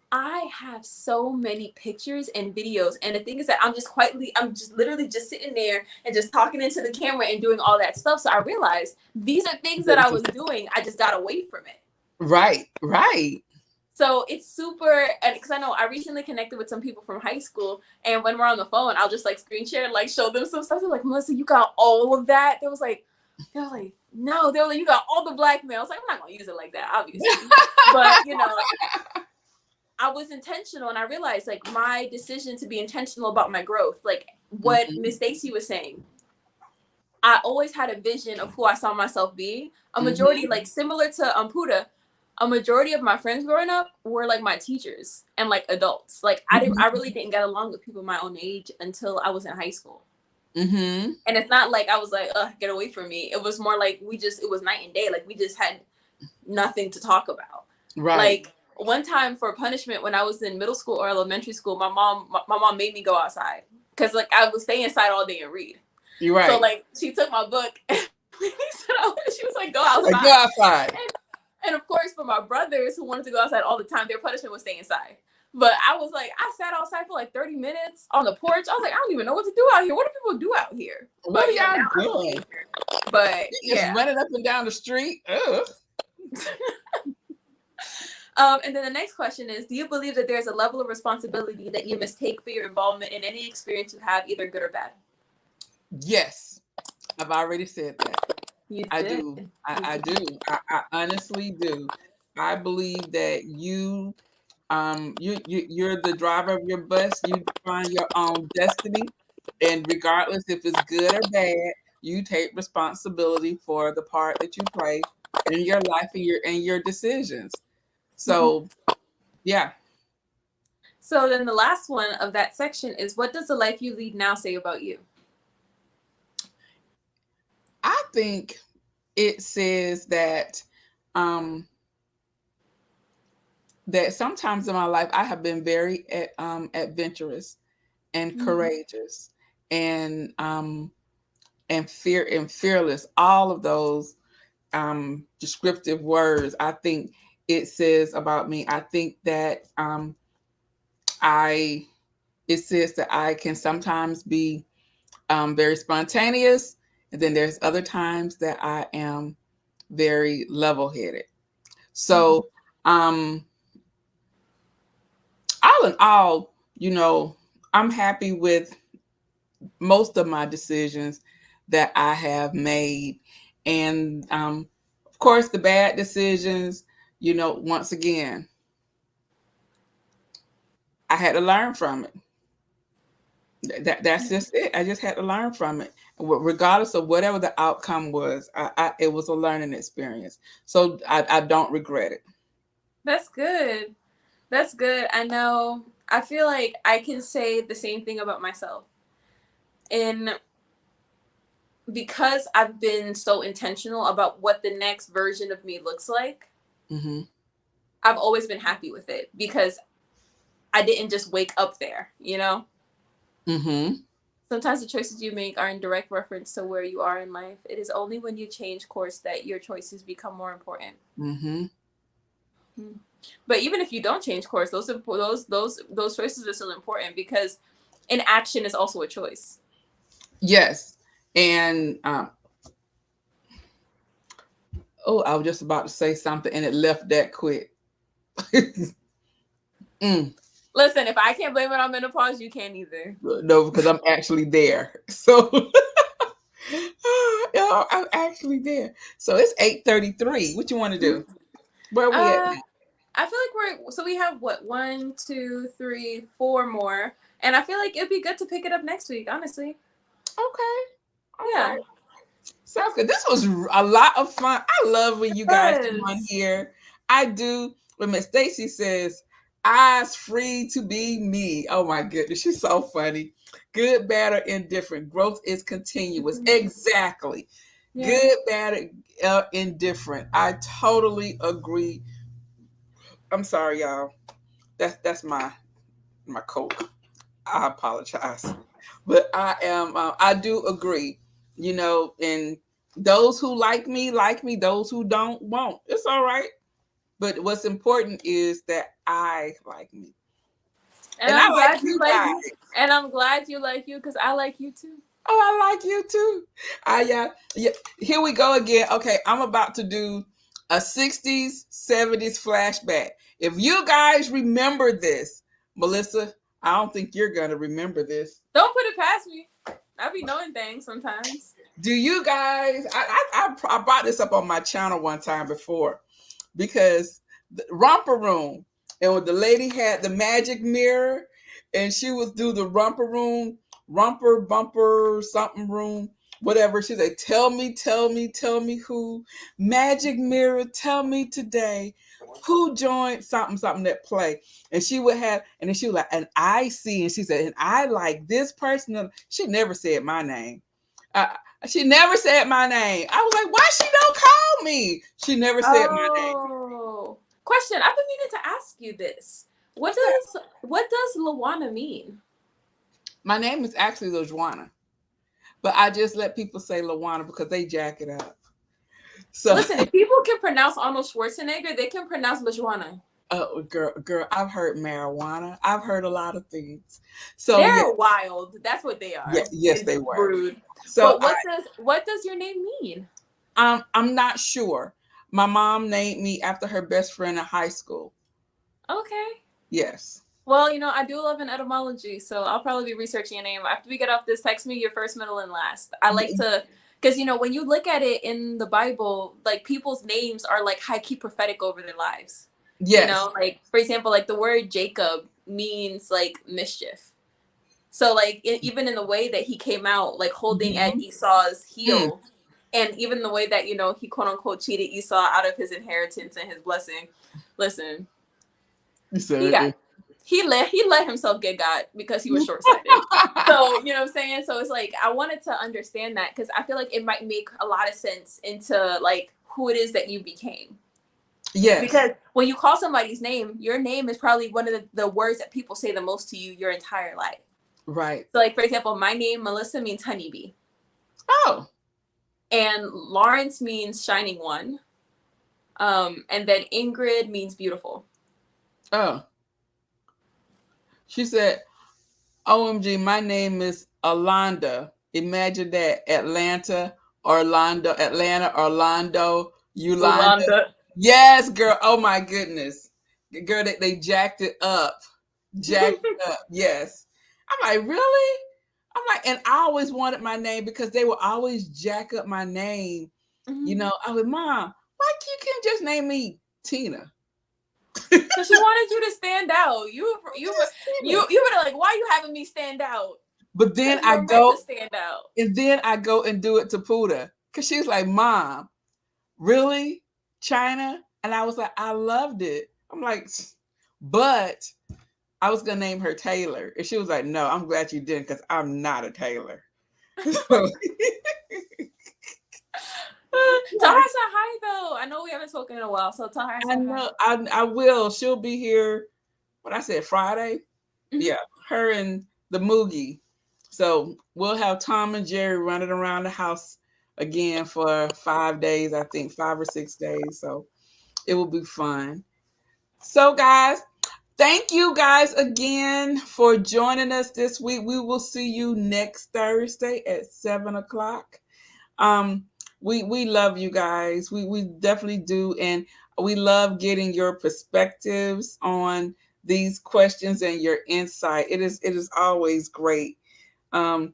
I have so many pictures and videos. And the thing is that I'm just literally just sitting there and just talking into the camera and doing all that stuff. So I realized these are things that I was doing. I just got away from it. Right, right. So it's super, and because I know I recently connected with some people from high school, and when we're on the phone, I'll just like screen share and like show them some stuff. They're like, Melissa, you got all of that? They were like, no, they were like, you got all the blackmail. I was like, I'm not gonna use it like that, obviously. But you know, I was intentional, and I realized like my decision to be intentional about my growth, like what Miss Stacy was saying. I always had a vision of who I saw myself being. A majority, like similar to Puda, a majority of my friends growing up were like my teachers and like adults. Like I really didn't get along with people my own age until I was in high school. And it's not like I was like, get away from me. It was more like it was night and day. Like we just had nothing to talk about. Right. Like one time for punishment when I was in middle school or elementary school, my mom made me go outside because like I would stay inside all day and read. You're right. So like she took my book and she was like, go outside. Like, go outside. And of course, for my brothers who wanted to go outside all the time, their punishment was stay inside. But I was like, I sat outside for like 30 minutes on the porch. I was like, I don't even know what to do out here. What do people do out here? What are y'all doing? But you just running up and down the street. And then the next question is, do you believe that there's a level of responsibility that you must take for your involvement in any experience you have, either good or bad? Yes. I've already said that. I do. I do. I honestly do. I believe that you're the driver of your bus. You find your own destiny, and regardless if it's good or bad, you take responsibility for the part that you play in your life and your decisions. So, yeah. So then the last one of that section is, what does the life you lead now say about you? I think it says that that sometimes in my life I have been very adventurous and courageous and fearless. All of those descriptive words, I think it says about me. I think that it says that I can sometimes be very spontaneous, and then there's other times that I am very level-headed. So all in all, I'm happy with most of my decisions that I have made. And of course, the bad decisions, once again, I had to learn from it. That's just it. I just had to learn from it, regardless of whatever the outcome was. It was a learning experience, so I don't regret it. That's good. That's good. I know. I feel like I can say the same thing about myself, and because I've been so intentional about what the next version of me looks like, I've always been happy with it because I didn't just wake up there, Sometimes the choices you make are in direct reference to where you are in life. It is only when you change course that your choices become more important. But even if you don't change course, those choices are still important because inaction is also a choice. Yes, and I was just about to say something and it left that quick. Listen, if I can't blame it on menopause, you can't either. No, because I'm actually there. So I'm actually there. So it's 8:33. What you want to do? Where are we at now? I feel like we have what, 1, 2, 3, 4 more, and I feel like it'd be good to pick it up next week. Honestly. Okay. All Yeah. right. Sounds good. This was a lot of fun. I love when you guys come on Yes. here. I do. When Miss Stacy says, "Eyes free to be me." Oh my goodness, she's so funny. Good, bad, or indifferent. Growth is continuous. Exactly. Yeah. Good, bad, or indifferent. I totally agree. I'm sorry, y'all. That's my coke. I apologize, but I am. I do agree. And those who like me like me. Those who don't won't. It's all right. But what's important is that I like me, And and I I'm like glad you you like me. guys. And I'm glad you like you because I like you too. Oh, I like you too. Yeah. Here we go again. Okay, I'm about to do a 60s, 70s flashback. If you guys remember this, Melissa, I don't think you're gonna remember this. Don't put it past me. I be knowing things sometimes. Do you guys? I brought this up on my channel one time before because the romper room, and when the lady had the magic mirror, and she was do the romper room, romper bumper something room, whatever. She said, tell me who, magic mirror, tell me today who joined something something that play, and she would have, and then she was like, and I see, and she said, and I like this person. She never said my name. Uh, she never said my name. I was like, why she don't call me? She never said my name. Oh. Question. I've been meaning to ask you this. What's that? What does Luana mean? My name is actually LaJuana, but I just let people say LaJuana because they jack it up. So, Listen, if people can pronounce Arnold Schwarzenegger, they can pronounce LaJuana. oh, girl, I've heard marijuana. I've heard a lot of things. So, yeah, They're wild. That's what they are. yes, It's they were. rude. So, But what does your name mean? I'm not sure. My mom named me after her best friend in high school. Okay. Yes. Well, I do love an etymology, so I'll probably be researching your name. After we get off this, text me your first, middle, and last. I like to, because, when you look at it in the Bible, like, people's names are, like, high-key prophetic over their lives. Yes. Like, for example, like, the word Jacob means, like, mischief. So, like, even in the way that he came out, like, holding at Esau's heel, and even the way that, he quote-unquote cheated Esau out of his inheritance and his blessing. Listen, he let himself get got because he was short-sighted. So, you know what I'm saying? So it's like, I wanted to understand that because I feel like it might make a lot of sense into, like, who it is that you became. Yes. Because when you call somebody's name, your name is probably one of the words that people say the most to you your entire life. Right. So, like, for example, my name, Melissa, means honeybee. Oh. And Lawrence means shining one. And then Ingrid means beautiful. Oh. She said, OMG, my name is Alonda. Imagine that. Atlanta, Orlando, Yolanda. Yes, girl. Oh my goodness. Girl, they jacked it up. Yes. I'm like, really? I'm like, and I always wanted my name because they would always jack up my name. I was, Mom, why you can't just name me Tina? Because she wanted you to stand out. You were like, why are you having me stand out? But then I go to stand out. And then I go and do it to Puda. Because she was like, Mom, really? China? And I was like, I loved it. I'm like, but I was going to name her Taylor. And she was like, no, I'm glad you didn't because I'm not a Taylor. So, tell her I said hi though. I know we haven't spoken in a while, so tell her I said hi. I will. She'll be here. What I said, Friday. Yeah, her and the Moogie. So we'll have Tom and Jerry running around the house again for 5 days. I think 5 or 6 days. So it will be fun. So guys, thank you guys again for joining us this week. We will see you next Thursday at 7:00. We love you guys. We definitely do, and we love getting your perspectives on these questions and your insight. It is always great. Ooh,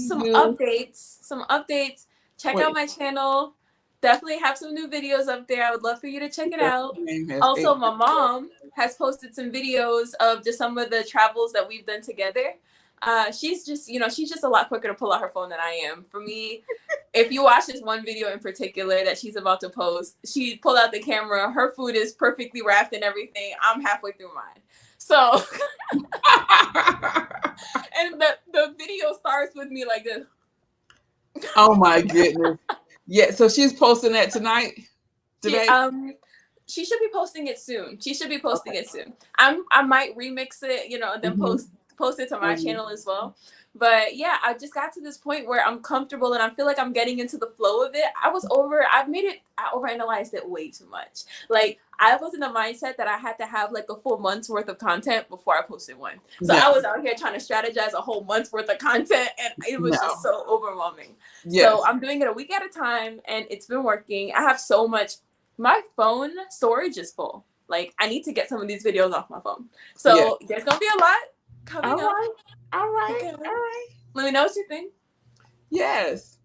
some updates. Check out my channel. definitely have some new videos up there. I would love for you to check it Her out. name has Also, eight. my mom has posted some videos of just some of the travels that we've done together. She's just, she's just a lot quicker to pull out her phone than I am. For me, if you watch this one video in particular that she's about to post, she pulled out the camera. Her food is perfectly wrapped and everything. I'm halfway through mine. So, and the video starts with me like this. Oh my goodness. Yeah, so she's posting that tonight? She Today? she should be posting it soon. She should be posting Okay. it soon. I might remix it, and then Mm-hmm. post it to my Mm-hmm. channel as well. But yeah, I just got to this point where I'm comfortable and I feel like I'm getting into the flow of it. I overanalyzed it way too much. Like I was in the mindset that I had to have like a full month's worth of content before I posted one. So Yeah. I was out here trying to strategize a whole month's worth of content and it was No. just so overwhelming. So Yes. I'm doing it a week at a time and it's been working. I have so much. My phone storage is full. Like I need to get some of these videos off my phone. Yeah. So there's gonna be a lot All coming up. right. All right. Okay. All right. Let me know what you think. Yes.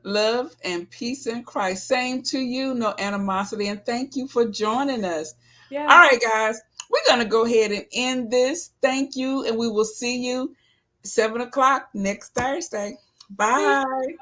Love and peace in Christ. Same to you. No animosity. And thank you for joining us. All Yes. right, guys. We're going to go ahead and end this. Thank you. And we will see you 7 o'clock next Thursday. Bye. Bye.